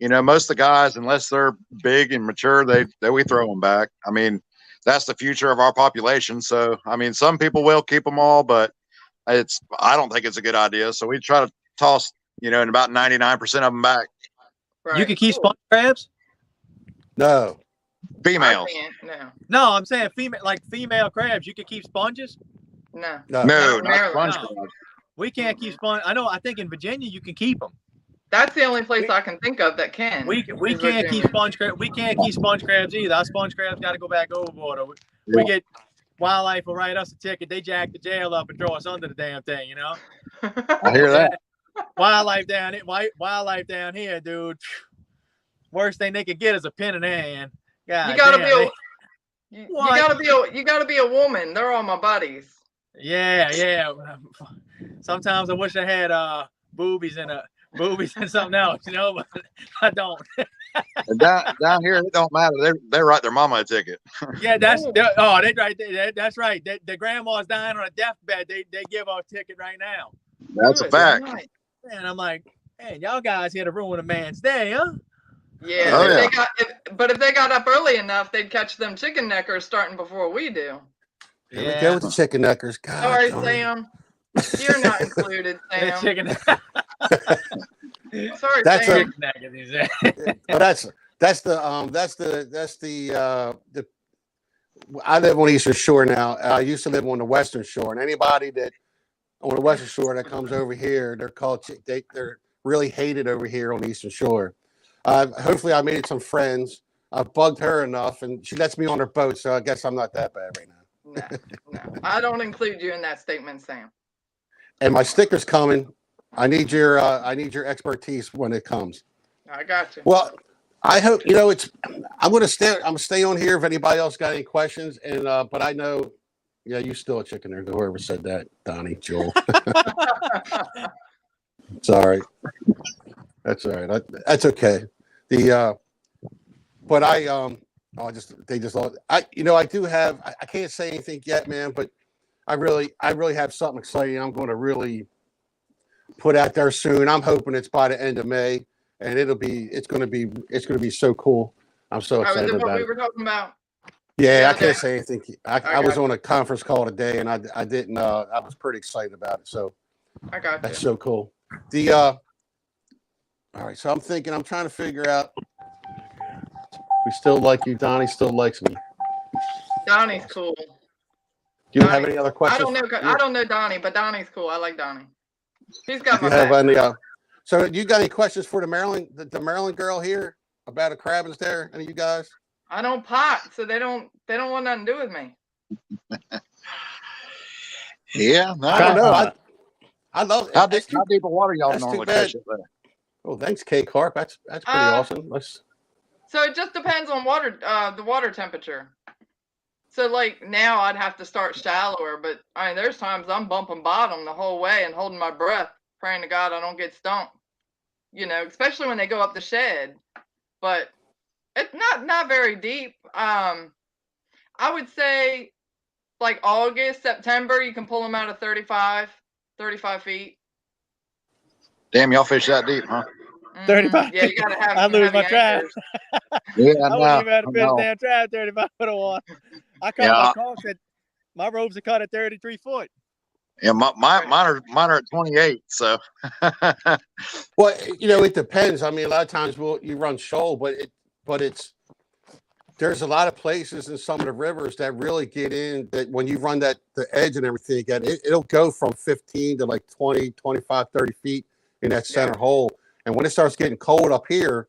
most of the guys, unless they're big and mature, we throw them back. I mean, that's the future of our population. So, I mean, some people will keep them all, but I don't think it's a good idea. So we try to toss, and about 99% of them back. Right. You can keep sponge crabs? no. Females. No, I'm saying female crabs. You can keep sponges? No, not Maryland. sponge crabs. We can't keep sponge. I think in Virginia you can keep them. That's the only place I can think of that can. We can't keep sponge crabs. We can't keep sponge crabs either. Our sponge crabs got to go back overboard. We get wildlife will write us a ticket. They jack the jail up and throw us under the damn thing. I hear that. Wildlife down here, dude. Worst thing they could get is a pen in their hand. God, you gotta be a woman. They're all my buddies. Yeah. Sometimes I wish I had boobies and something else, but I don't. down here, it don't matter. They write their mama a ticket. Yeah, that's right. The grandma's dying on a deathbed. They give her a ticket right now. That's a fact. Right. And I'm like, man, y'all guys here to ruin a man's day, huh? Yeah, if they got up early enough, they'd catch them chicken neckers starting before we do. Here we go with the chicken neckers. God, sorry, Sam. You're not included, Sam. Chicken. Sorry, that's Sam. That's the I live on Eastern Shore now. I used to live on the Western Shore, and anybody that on the Western Shore that comes over here, they're really hated over here on the Eastern Shore. Hopefully I made some friends. I've bugged her enough, and she lets me on her boat, so I guess I'm not that bad right now. No. I don't include you in that statement, Sam. And my sticker's coming. I need your expertise when it comes. I got you. Well, I hope I'm gonna stay on here if anybody else got any questions, and but I know, you still a chicken there. Whoever said that, Donnie, Joel. It's all right. That's all right. That's okay. But I do have. I can't say anything yet, man. But I really have something exciting. I'm going to really put out there soon. I'm hoping it's by the end of May, and it's going to be so cool. I'm so excited about it. What we were talking about? Yeah, I can't say anything. I was on a conference call today, and I didn't. I was pretty excited about it. So I got that's so cool. All right, so I'm trying to figure out. We still like you. Donnie still likes me. Donnie's cool. Do you have any other questions? I don't know Donnie, but Donnie's cool. I like Donnie. He's got my back. So you got any questions for the Maryland girl here about a crab and there? Any of you guys? I don't pot, so they don't want nothing to do with me. Yeah, I don't know. I love it. How deep of water y'all normally fish it there? Oh, thanks, K Carp. That's pretty awesome. So it just depends on the water temperature. So like now I'd have to start shallower, but I mean there's times I'm bumping bottom the whole way and holding my breath, praying to God I don't get stumped. Especially when they go up the shed. But it's not very deep. I would say like August, September, you can pull them out of 35 feet. Damn, y'all fish that deep, huh? 35. Yeah, you gotta have. I lose my trap. Yeah, I wouldn't even have to fish damn trap 35 foot of water. I cut my call said my ropes are cut at 33 foot. Yeah, mine are at 28. So, Well, it depends. I mean, a lot of times you run shoal, but there's a lot of places in some of the rivers that really get in that when you run the edge and everything again, it'll go from 15 to like 20, 25, 30 feet in that center hole. And when it starts getting cold up here,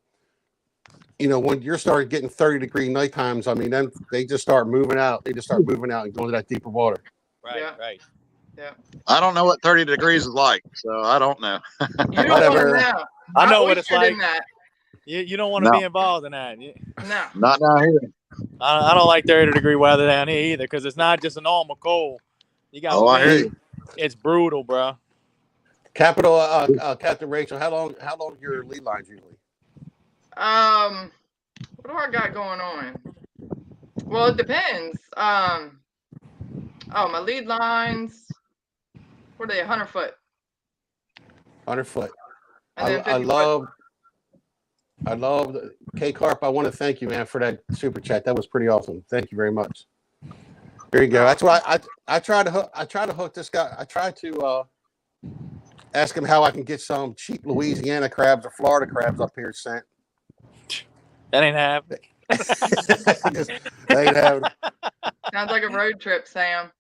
when you're starting getting 30-degree night times, I mean, then they just start moving out. They just start moving out and going to that deeper water. Right. Yeah. I don't know what 30 degrees is like, so I don't know. You don't want to know. I know what it's like. That. You don't want to be involved in that. No. Not down here. I don't like 30-degree weather down here either because it's not just a normal cold. You got I hear you. It's brutal, bro. Captain Rachel, how long are your lead lines usually? What do I got going on? Well, it depends. My lead lines, what are they, 100 foot? 100 foot. I love K Carp. I want to thank you, man, for that super chat. That was pretty awesome. Thank you very much. There you go. That's why I try to hook this guy. I try to ask him how I can get some cheap Louisiana crabs or Florida crabs up here sent. That ain't happening. They ain't happening. Sounds like a road trip, Sam.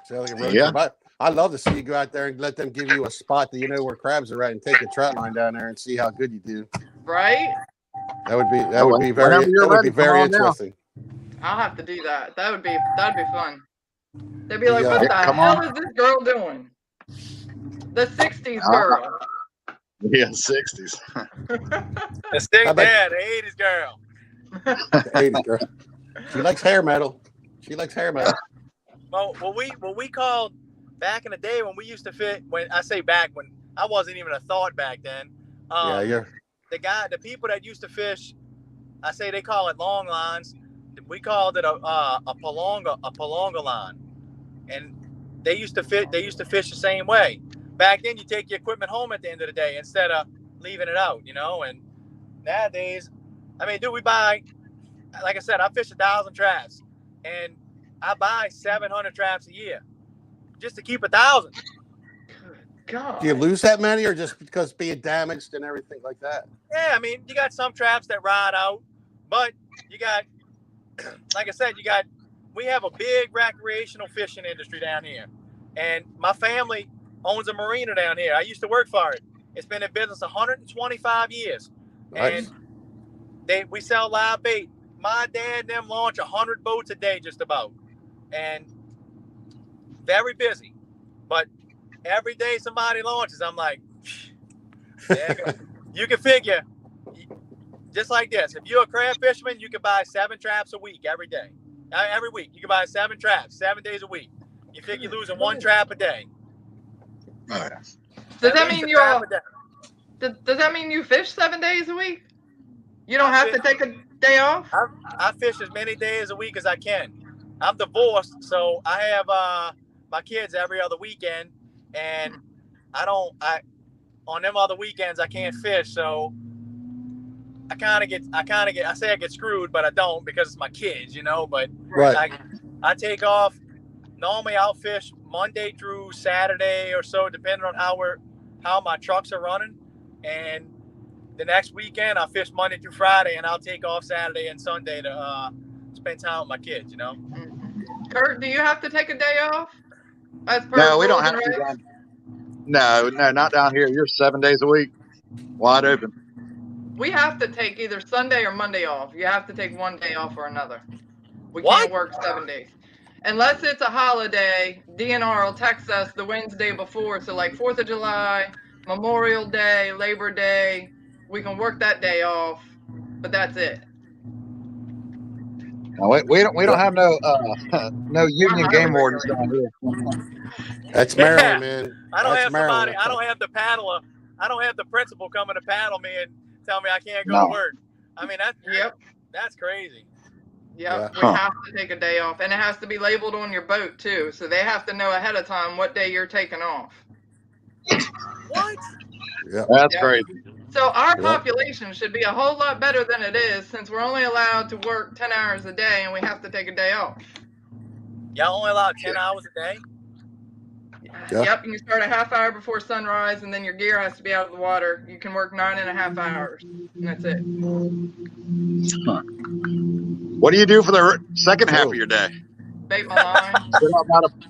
Sounds like a road trip. I love to see you go out there and let them give you a spot that you know where crabs are at and take a trout line down there and see how good you do. Right? That would be very interesting. I'll have to do that. That'd be fun. They'd be like, what the hell is this girl doing? The 60s girl. Yeah, 60s. The 80s girl. The 80s girl. She likes hair metal. Well, what we called back in the day when we used to fit. When I say back, when I wasn't even a thought back then. The people that used to fish, I say they call it long lines. We called it a palonga line, and they used to fish the same way. Back then, you take your equipment home at the end of the day instead of leaving it out, And nowadays, I mean, dude, we buy, like I said, I fish 1,000 traps, and I buy 700 traps a year just to keep 1,000. God. Do you lose that many, or just because being damaged and everything like that? Yeah, I mean, you got some traps that ride out, but you got, like I said, we have a big recreational fishing industry down here, and my family owns a marina down here. I used to work for it. It's been in business 125 years, Nice. And we sell live bait. My dad and them launch 100 boats a day, just about, and very busy, but every day somebody launches, I'm like, you can figure, just like this. If you're a crab fisherman, you can buy 7 traps a week every day. Every week, you can buy 7 traps, 7 days a week. You figure you're losing 1 trap a day. Does that mean you fish 7 days a week? You don't have to take a day off? I fish as many days a week as I can. I'm divorced, so I have my kids every other weekend, and on them other weekends I can't fish, so I say I get screwed, but I don't because it's my kids, but right. I take off. Normally I'll fish Monday through Saturday or so, depending on how my trucks are running, and the next weekend I'll fish Monday through Friday, and I'll take off Saturday and Sunday to spend time with my kids, Kurt, do you have to take a day off? No, we don't have to. No, not down here. You're 7 days a week, wide open. We have to take either Sunday or Monday off. You have to take one day off or another. We What? can't work 7 days. Unless it's a holiday, DNR will text us the Wednesday before. So like 4th of July, Memorial Day, Labor Day, we can work that day off, but that's it. No, we don't have no union game wardens down here. That's Maryland, man. I don't have Maryland. somebody. I don't have the paddler. I don't have the principal coming to paddle me and tell me I can't go to work. I mean, that's crazy. Yep, we have to take a day off, and it has to be labeled on your boat too. So they have to know ahead of time what day you're taking off. What? Yeah, that's crazy. So our population should be a whole lot better than it is, since we're only allowed to work 10 hours a day and we have to take a day off. Y'all only allow 10 hours a day? Yeah. Yep, you can start a half hour before sunrise, and then your gear has to be out of the water. You can work 9.5 hours, and that's it. What do you do for the second half of your day? Bait my line.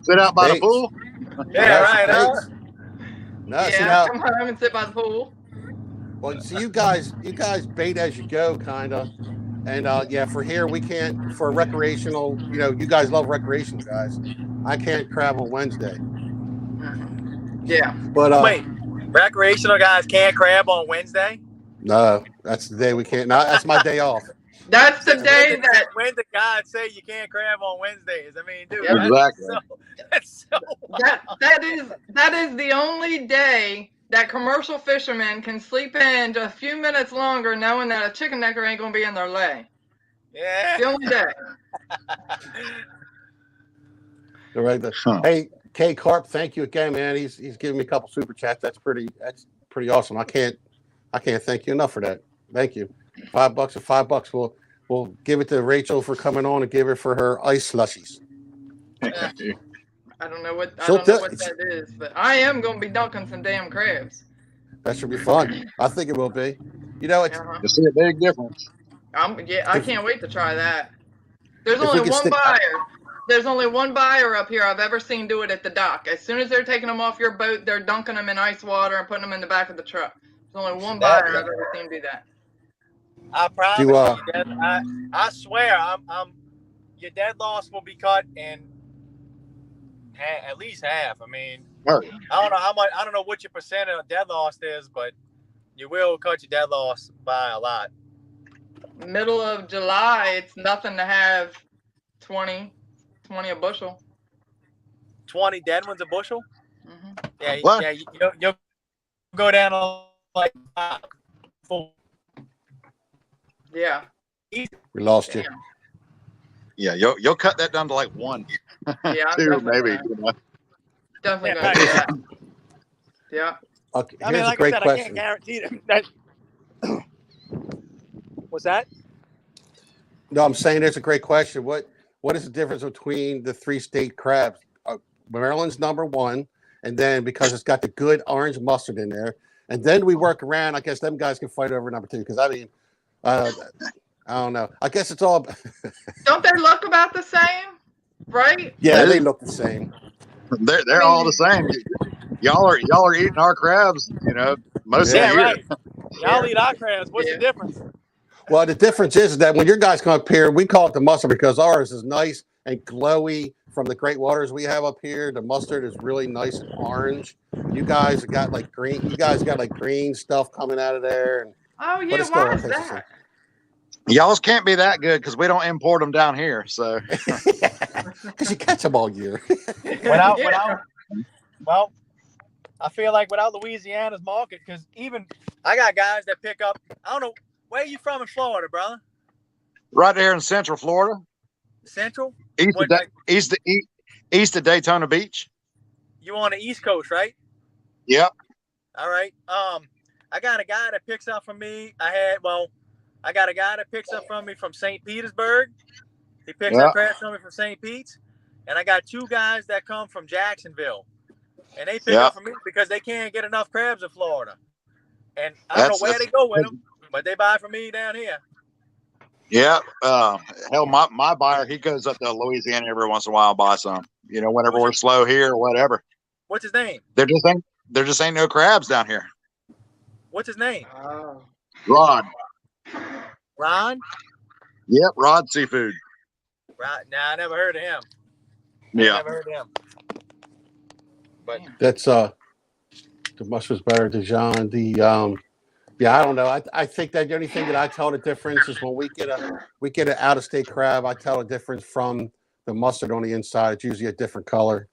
Sit out by the Baits. pool? Yeah, That's right. Huh? baits. No, see Yeah, now. come home and sit by the pool. Well, see, you guys bait as you go, kind of. And yeah, for here we can't for recreational. You know, you guys love recreational guys. I can't crab on Wednesday, Yeah. but Wait, recreational guys can't crab on Wednesday? no, that's the day we can't. No, that's my day off. That's the Since when day did, that. when did God say you can't crab on Wednesdays? I mean, dude, Yep. Exactly. that's so that is the only day that commercial fishermen can sleep in just a few minutes longer, knowing that a chicken necker ain't gonna be in their lay. yeah. The only day. All right. Hey, K Carp, thank you again, man. He's giving me a couple super chats. That's pretty awesome. I can't thank you enough for that. Thank you. $5 or $5. We'll give it to Rachel for coming on and give it for her ice slushies. I don't know what She'll do- that is, but I am gonna be dunking some damn crabs. That should be fun. I think it will be. You know, it's You see a big difference. I can't wait to try that. There's If we only could one stick- buyer. There's only one buyer up here I've ever seen do it at the dock. As soon as they're taking them off your boat, they're dunking them in ice water and putting them in the back of the truck. There's only one buyer I've ever seen do that. I promise you, I swear, your dead loss will be cut in at least half. I mean, Right. I don't know how much. I don't know what your percent of dead loss is, but you will cut your dead loss by a lot. Middle of July, it's nothing to have 20 a bushel. 20 dead ones a bushel? Mm-hmm. Yeah, What? yeah. You'll go down to like 4. Yeah. we lost you. Yeah, you'll cut that down to like 1. Yeah, I'm 2 definitely maybe. gonna- You know? Definitely Yeah, gonna do that. Yeah. Okay, I mean, here's like a great I said, question. I can't guarantee that. What's that? No, I'm saying there's a great question. What is the difference between the 3-state crabs? Maryland's number 1, and then because it's got the good orange mustard in there, and then we work around. I guess them guys can fight over number 2 because I mean, I don't know. I guess it's all. Don't they look about the same? Right? Yeah, they look the same. They're all the same. Y'all are eating our crabs, you know, most of the year. Right. Y'all eat our crabs. What's the difference? Well, the difference is that when your guys come up here, we call it the mustard because ours is nice and glowy from the great waters we have up here. The mustard is really nice and orange. You guys have got like green. You guys got like green stuff coming out of there. And, Oh but yeah, it's still why all is tastes the same. that? Y'all's can't be that good because we don't import them down here. So Because you catch them all year. Well, I feel like without Louisiana's market, because even I got guys that pick up. I don't know where you from in Florida, brother. right there in Central Florida, Central. east of Daytona Beach. You on the East Coast, right? Yep. All right. I got a guy that picks up from me. I got a guy that picks up from me from St. Petersburg. He picks up crabs from me from St. Pete's, and I got 2 guys that come from Jacksonville, and they pick up from me because they can't get enough crabs in Florida. And I don't know where they go with them, but they buy from me down here. Yeah. Hell, my buyer, he goes up to Louisiana every once in a while, buy some. You know, whenever we're slow here or whatever. What's his name? There just ain't no crabs down here. What's his name? Oh. Rod. Ron? Yep, Rod Seafood. Right. Nah, I never heard of him. Yeah. Never heard of him. But That's the mustard's better, Dijon. I don't know. I think that the only thing that I tell the difference is when we get an out-of-state crab, I tell the difference from the mustard on the inside. It's usually a different color.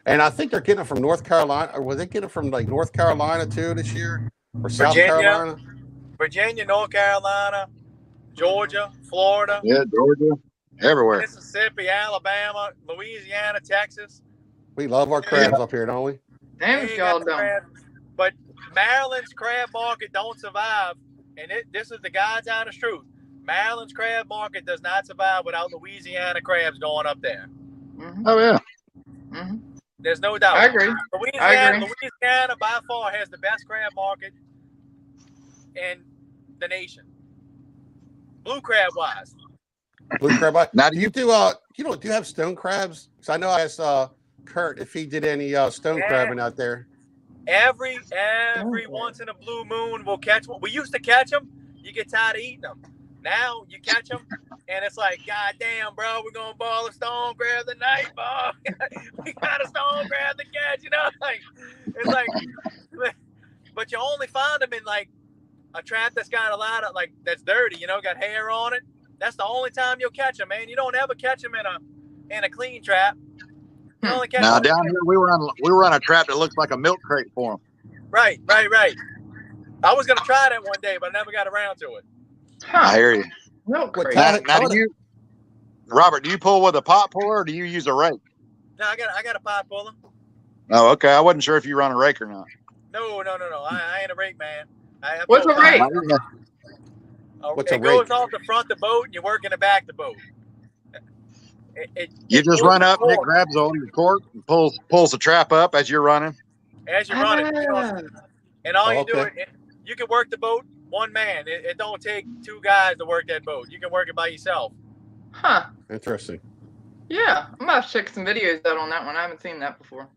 And I think they're getting it from North Carolina. Or were they getting it from like North Carolina too this year? Or South Carolina? Virginia, North Carolina, Georgia, Florida. Yeah, Georgia. Everywhere. Mississippi, Alabama, Louisiana, Texas. We love our crabs up here, don't we? Damn if y'all don't. But Maryland's crab market don't survive, and this is the God's honest truth. Maryland's crab market does not survive without Louisiana crabs going up there. Mhm. Oh yeah. Mhm. There's no doubt. I agree. Louisiana by far has the best crab market in the nation. Blue crab wise. Blue crab. Now Do you do do you have stone crabs? So I know I asked Kurt if he did any stone crabbing out there. Every once in a blue moon we'll catch one. We used to catch them. You get tired of eating them. Now you catch them, and it's like, God damn, bro, we're gonna ball a stone crab tonight, bro. We got a stone crab to catch, like it's like, but you only find them in like a trap that's got a lot of that's dirty, got hair on it. That's the only time you'll catch them, man. You don't ever catch them in a clean trap. You only catch now them. down here we run a trap that looks like a milk crate for them. Right. I was gonna try that one day, but I never got around to it. I hear you. Milk crate. Now do you, Robert? Do you pull with a pot puller or do you use a rake? No, I got a pot puller. Oh, okay. I wasn't sure if you run a rake or not. No. I ain't a rake man. What's a rake? What's a It goes rake? off the front of the boat and you work in the back of the boat. You just run up and it grabs on your cork and pulls the trap up as you're running. As you're running, and all you do Okay. you can work the boat one man. It don't take two guys to work that boat. You can work it by yourself. Huh. Interesting. Yeah. I'm gonna have to check some videos out on that one. I haven't seen that before.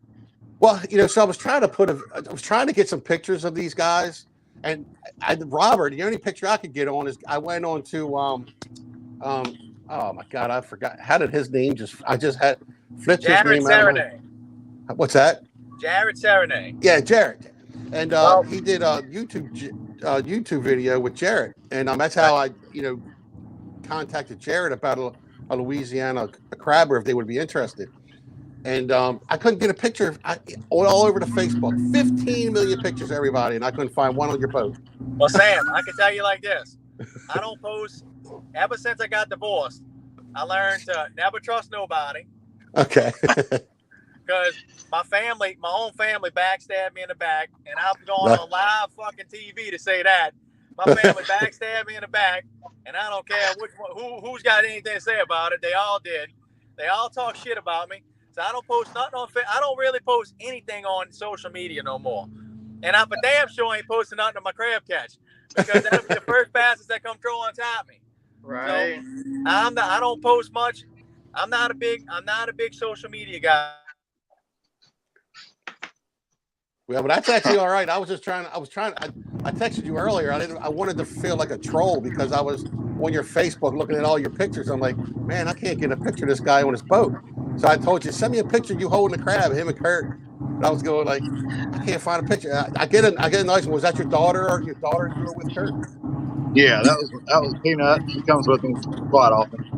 Well, so I was trying to get some pictures of these guys, and Robert, the only picture I could get on is I went on to oh my God, I forgot. How did his name I just had flipped his name out. What's that? Jared Serenay. Yeah, Jared. And he did a YouTube video with Jared. And that's how I, contacted Jared about a Louisiana crabber if they would be interested. And I couldn't get a picture all over the Facebook. 15 million pictures, everybody, and I couldn't find one on your boat. Well, Sam, I can tell you like this. I don't post. Ever since I got divorced, I learned to never trust nobody. Okay. Because my own family backstabbed me in the back, and I've gone on live fucking TV to say that. My family backstabbed me in the back, and I don't care who's got anything to say about it. They all did. They all talk shit about me. So I don't post nothing on I don't really post anything on social media no more. And I'm for damn sure ain't posting nothing on my crab catch, because that'll be the first bastards that come throw on top of me. Right. So I don't post much. I'm not a big social media guy. Yeah, but that's actually all right. I texted you earlier. I wanted to feel like a troll because I was on your Facebook looking at all your pictures. I'm like, man, I can't get a picture of this guy on his boat. So I told you, send me a picture of you holding the crab, him and Kurt. And I was going like, I can't find a picture. I get a nice one. Was that your daughter or your daughter you were with Kurt? Yeah, that was Peanut. She comes with me quite often.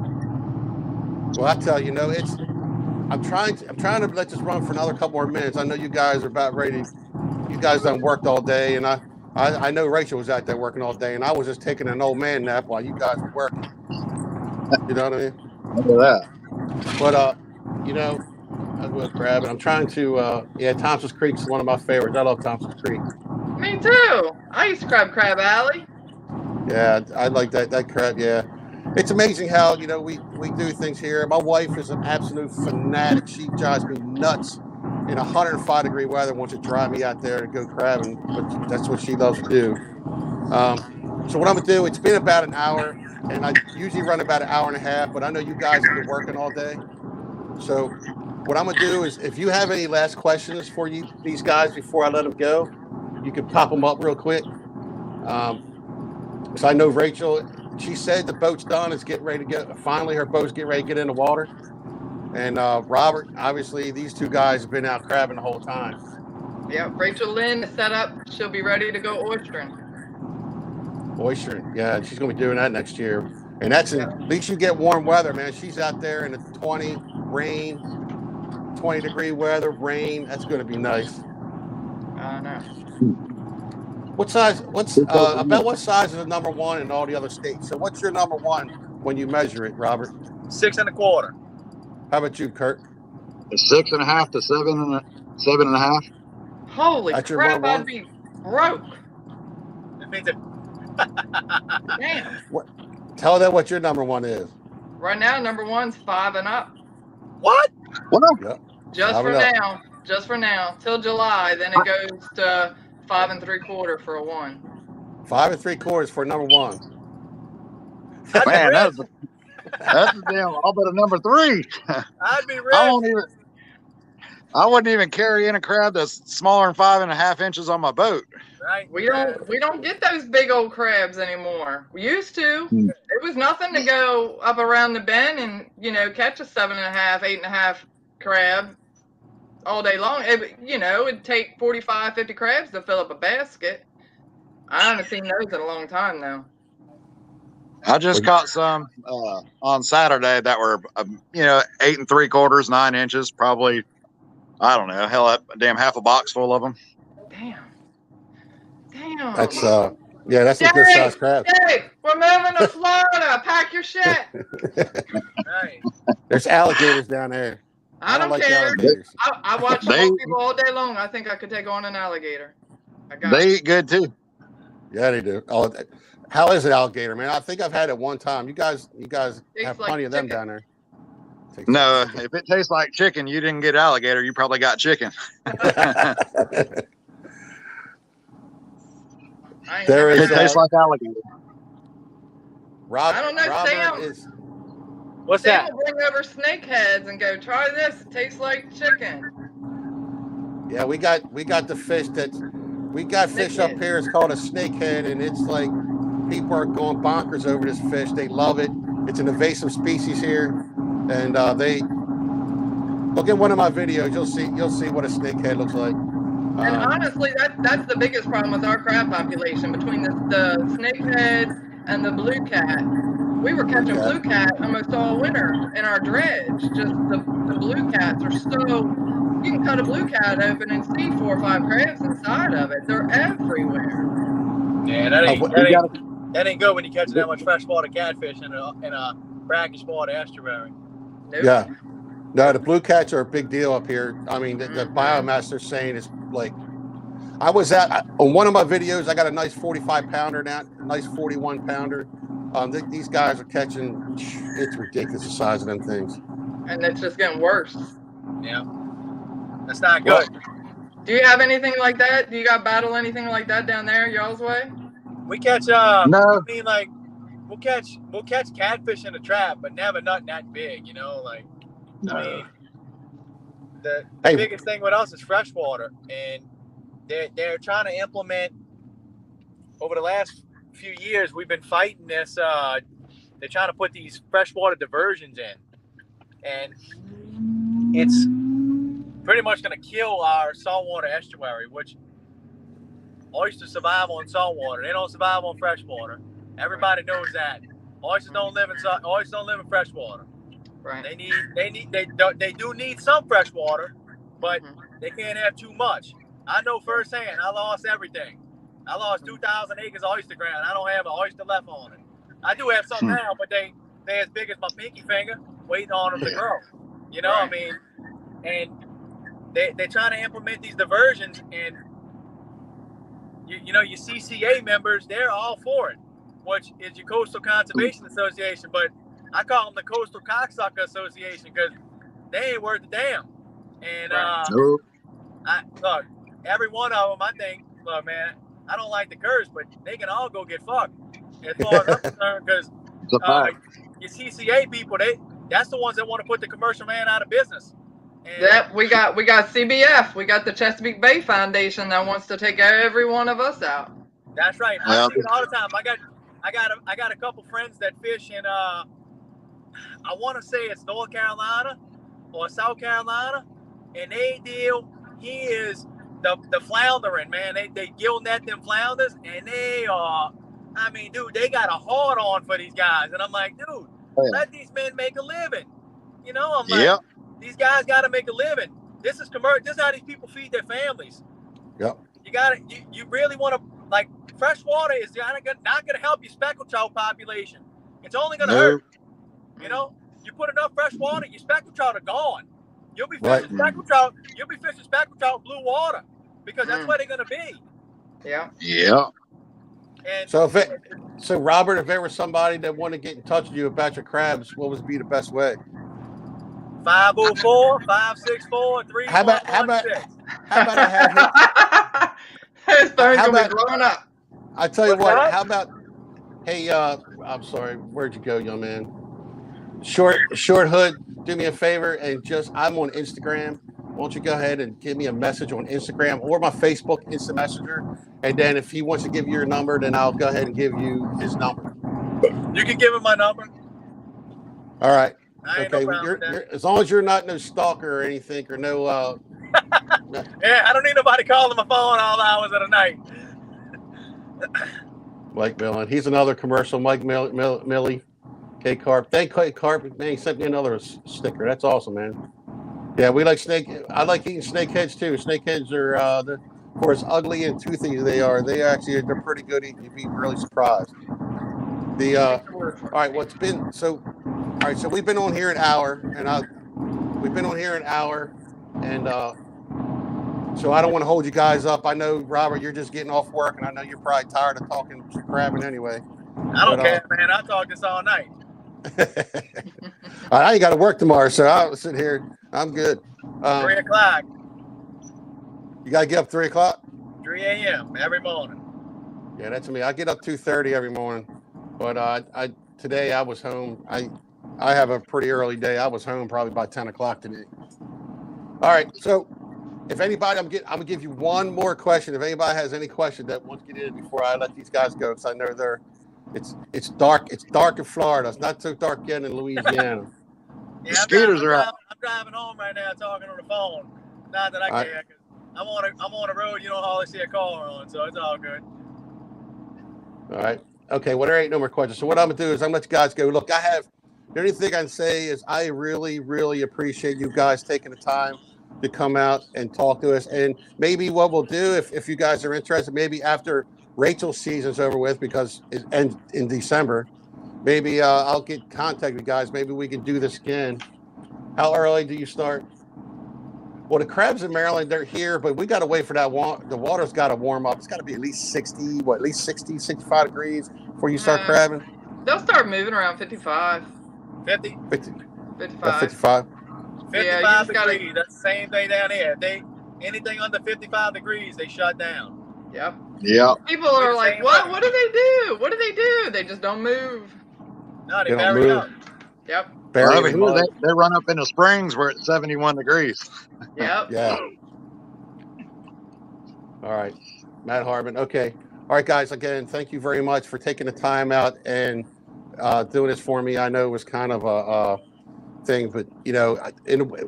Well, I tell you, I'm trying to let this run for another couple more minutes. I know you guys are about ready. You guys done worked all day, and I know Rachel was out there working all day, and I was just taking an old man nap while you guys were working. You know what I mean? Look at that. But I will crab, and I'm trying to. Thompson's Creek is one of my favorites. I love Thompson's Creek. Me too. I used to Crab Alley. Yeah, I like that crab. Yeah, it's amazing how we do things here. My wife is an absolute fanatic. She drives me nuts in 105-degree weather. Wants to drive me out there to go crabbing, but that's what she loves to do. So what I'm gonna do? It's been about an hour, and I usually run about an hour and a half. But I know you guys have been working all day, so what I'm gonna do is, if you have any last questions for these guys before I let them go, you can pop them up real quick. So I know Rachel, she said the boat's done. It's getting ready to get. Finally, her boat's getting ready to get in the water. And Robert, obviously, these two guys have been out crabbing the whole time. Yeah, Rachel Lynn is set up. She'll be ready to go oystering. Oystering, yeah, she's gonna be doing that next year. And that's at least you get warm weather, man. She's out there in the 20-degree weather, rain. That's gonna be nice. I know. What size? About what size is the number one in all the other states? So what's your number one when you measure it, Robert? 6 1/4. How about you, Kurt? 6.5 to 7.5. Holy That's your crap! one. I'd be broke. It means it. Damn. Tell them what your number one is. Right now, number one's 5 and up. What? Yep. Just 5 for and up. now. Just for now. Till July. Then it goes to 5 3/4 for a 1. 5 3/4 for number one. I'd Man, be rich. that's a damn. I'll bet a number 3. I'd be rich. I wouldn't even carry in a crab that's smaller than 5.5 inches on my boat. Right. We don't get those big old crabs anymore. We used to. It was nothing to go up around the bend and, you know, catch a 7.5, 8.5 crab all day long. It'd take 45, 50 crabs to fill up a basket. I haven't seen those in a long time now. I just caught some on Saturday that were 8 3/4, 9 inches, probably. I don't know, hell, damn half a box full of them. Damn. That's that's a good size crab. Dave, we're moving to Florida. Pack your shit. Right. There's alligators down there. I don't like care. alligators. I watch small people all day long. I think I could take on an alligator. They eat good too. Yeah, they do. Oh, how is it alligator, man? I think I've had it one time. You guys have plenty of them down there. No, if it tastes like chicken, you didn't get alligator. You probably got chicken. There is. It tastes like alligator. Rob, I don't know, Robert Sam. What's Sam that? will bring over snake heads and go, try this. It tastes like chicken. Yeah, we got the fish fish up here. It's called a snakehead, and it's like people are going bonkers over this fish. They love it. It's an invasive species here, and they look at one of my videos. You'll see what a snakehead looks like. And honestly, that's the biggest problem with our crab population, between the snakehead and the blue cat. We were catching blue cat almost all winter in our dredge. Just the blue cats are so, you can cut a blue cat open and see 4 or 5 crabs inside of it. They're everywhere. Yeah, that ain't good when you catch that much freshwater catfish in a brackish water estuary. Nope. Yeah. No, the blue cats are a big deal up here. I mean, the biomass they're saying is like, I was on one of my videos, I got a nice 45 pounder now, a nice 41 pounder. These guys are catching, it's ridiculous the size of them things. And it's just getting worse. Yeah. That's not good. Do you have anything like that? Do you got battle anything like that down there, y'all's way? We catch no. I mean, like, we'll catch catfish in a trap, but never nothing that big, like. No. I mean, the biggest thing with us is freshwater, and they're trying to implement, over the last few years, we've been fighting this. They're trying to put these freshwater diversions in, and it's pretty much going to kill our saltwater estuary, which oysters survive on saltwater. They don't survive on freshwater. Everybody knows that. Oysters don't live in freshwater. Right. They do need some fresh water, but they can't have too much. I know firsthand. I lost everything. I lost 2,000 acres of oyster ground. I don't have an oyster left on it. I do have some now, but they as big as my pinky finger, waiting on them to grow. I mean, and they're trying to implement these diversions, and your CCA members, they're all for it, which is your Coastal Conservation Association, but I call them the Coastal Cocksucker Association because they ain't worth a damn. And look, every one of them, I think, look, man, I don't like the curse, but they can all go get fucked as far as I'm concerned, because your CCA people, that's the ones that want to put the commercial man out of business. And we got CBF, we got the Chesapeake Bay Foundation that wants to take every one of us out. That's right. I see it all the time. I got a couple friends that fish in I want to say it's North Carolina or South Carolina, and they deal. He is the floundering, man. They gill net them flounders, and they are. I mean, dude, they got a hard on for these guys, and I'm like, dude, let these men make a living. I'm like, these guys got to make a living. This is commercial. This is how these people feed their families. Yep. You really want to, like, fresh water is not going to help your speckled trout population. It's only going to hurt. You put enough fresh water, your speckled trout are gone. You'll be fishing speckled trout. You'll be fishing speckled trout blue water because that's where they're going to be. Yeah. Yeah. And So so Robert, if there was somebody that wanted to get in touch with you about your crabs, what would be the best way? 504-564-3116. How about I have him? His phone's How gonna be about blowing up. I tell you What's what? that? How about hey? I'm sorry. Where'd you go, young man? Short hood. Do me a favor and I'm on Instagram. Won't you go ahead and give me a message on Instagram or my Facebook Instant Messenger? And then if he wants to give you your number, then I'll go ahead and give you his number. You can give him my number. All right. I ain't Okay. no problem with that. You're, as long as you're not no stalker or anything or no. Yeah, I don't need nobody calling my phone all hours of the night. Mike Millen. He's another commercial. Mike Millie. K Carp. Thank K Carp. Man, he sent me another sticker. That's awesome, man. Yeah, we like snake. I like eating snakeheads too. Snakeheads are for as ugly and toothy as they are, they're pretty good eating. You'd be really surprised. All right, what's been so? All right, so we've been on here an hour, and so I don't want to hold you guys up. I know, Robert, you're just getting off work, and I know you're probably tired of talking crabbing anyway. I don't care, man. I'll talk this all night. I ain't got to work tomorrow, so I'll sit here. I'm good. 3 o'clock. You got to get up 3 o'clock? 3 a.m. every morning. Yeah, that's me. I get up 2:30 every morning, but today I was home. I have a pretty early day. I was home probably by 10 o'clock today. All right, so if anybody, I'm gonna give you one more question. If anybody has any question that wants to get in before I let these guys go, because I know it's dark. It's dark in Florida. It's not so dark yet in Louisiana. Yeah, Mosquitoes are out. I'm driving home right now, talking on the phone. Not that I care, because I'm on a road you don't hardly see a car on, so it's all good. All right. Okay. Well, there ain't no more questions. So what I'm gonna do is I'm gonna let you guys go. Look, the only thing I can say is I really, really appreciate you guys taking the time to come out and talk to us. And maybe what we'll do, if you guys are interested, maybe after Rachel's season's over with, because it ends in December, maybe I'll get contact with you guys. Maybe we can do this again. How early do you start? Well, the crabs in Maryland, they're here, but we got to wait for that. The water's got to warm up. It's got to be at least 60, 65 degrees before you start crabbing? They'll start moving around 55. 50? 55. 55? 55 degrees. That's the same thing down here. Anything under 55 degrees, they shut down. Yep. Yeah. People are like, what? What do they do? What do they do? They just don't move. No, they bury up. Yep. Over here, they run up in the springs where it's 71 degrees. Yep. Yeah. All right. Matt Harbin. Okay. All right, guys. Again, thank you very much for taking the time out and doing this for me. I know it was kind of a thing, but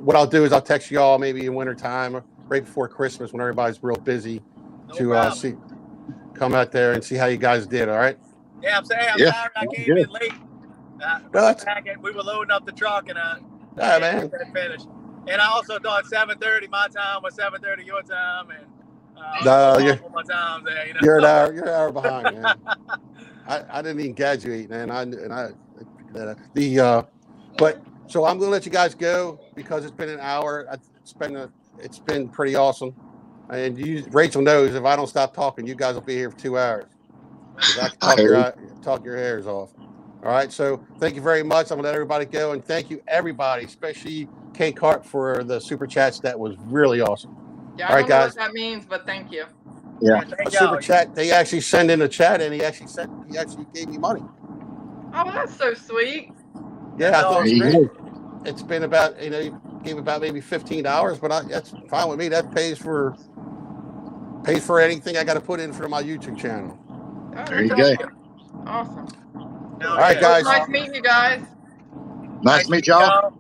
what I'll do is I'll text you all maybe in wintertime, right before Christmas when everybody's real busy, come out there and see how you guys did. All right. Yeah, I'm sorry I came in late. We were loading up the truck and man. Finished. And I also thought 7:30 my time was 7:30 your time, and my time there. You're an hour behind, man. I didn't even graduate, man. But so I'm gonna let you guys go because it's been an hour. It's been pretty awesome, and Rachel knows if I don't stop talking, you guys will be here for 2 hours. I can talk your hairs off. All right, so thank you very much. I'm gonna let everybody go, and thank you everybody, especially K Carp for the super chats. That was really awesome. Yeah, I don't know what that means, but thank you. Yeah, a super chat. They actually send in a chat, and he actually gave me money. Oh, that's so sweet. Yeah, I thought it was great. It's been about he gave about maybe $15, but that's fine with me. That pays for anything I got to put in for my YouTube channel. Oh, there you go. Awesome. All right, guys. Nice meeting you guys. Nice to meet y'all.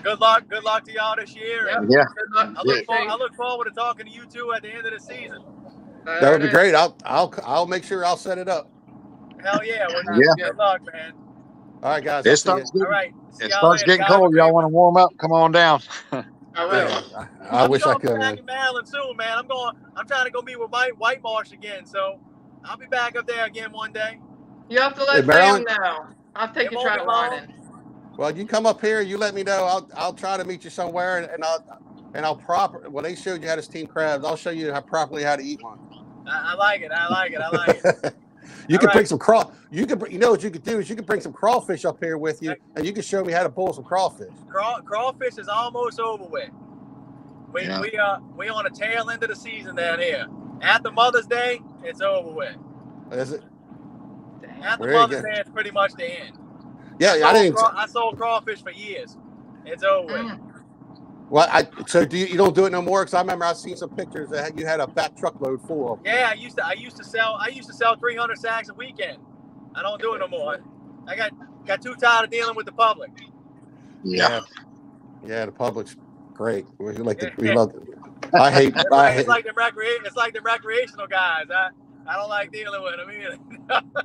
Good luck to y'all this year. Yep. Yeah. Good luck. I look forward to talking to you two at the end of the season. That would be great. I'll make sure I'll set it up. Hell yeah. Good luck, man. All right, guys. It starts getting guys. cold. Y'all want to warm up? Come on down. I will. I wish I could. Back in Maryland soon, man. I'm trying to go meet with White Marsh again, so I'll be back up there again one day. You have to let Sam know. I'll take you trout lining. Well, you come up here. You let me know. I'll try to meet you somewhere, and I'll Well, they showed you how to steam crabs. I'll show you how to eat one. I like it. You All can right. bring some craw. You know what you could do is you could bring some crawfish up here with you, and you can show me how to pull some crawfish. Crawfish is almost over with. We on the tail end of the season down here. After Mother's Day, it's over with. Is it? After Mother's Day, it's pretty much the end. Yeah, I sold crawfish for years. It's over with. Well, so you don't do it no more? Because I remember I seen some pictures that you had a back truckload full of them. Yeah, I used to sell 300 sacks a weekend. I don't do it no more. I got too tired of dealing with the public. Yeah. Yeah, the public's great. We love it. It's like the recreational guys. I don't like dealing with them either.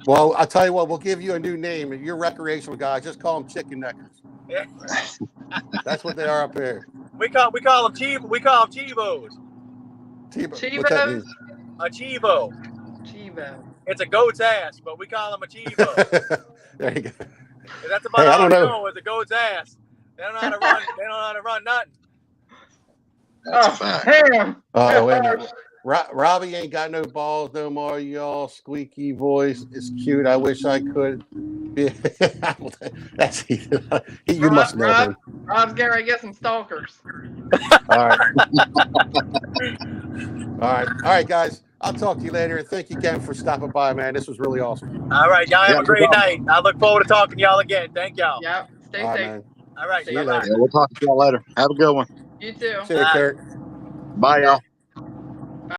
Well, I'll tell you what, we'll give you a new name. You're recreational guys. Just call them chicken neckers. Yeah. That's what they are up here. We call them Chivos. Chivos? A Chivo. Chivo. It's a goat's ass, but we call them a Chivo. There you go. That's about I all don't they know. know is a goat's ass. They don't know how to run. They don't know how to run nothing. That's a fact. Damn. Oh, wait a minute. Robbie ain't got no balls no more, y'all. Squeaky voice. It's cute. I wish I could. That's you must know him. Rob's getting ready to get some stalkers. All right. All right, guys. I'll talk to you later. Thank you again for stopping by, man. This was really awesome. All right, y'all have a great night. I look forward to talking to y'all again. Thank y'all. Yep. Stay All right, safe. man. All right, See you later. Yeah, we'll talk to y'all later. Have a good one. You too. See you, Bye. Kurt. Bye, y'all.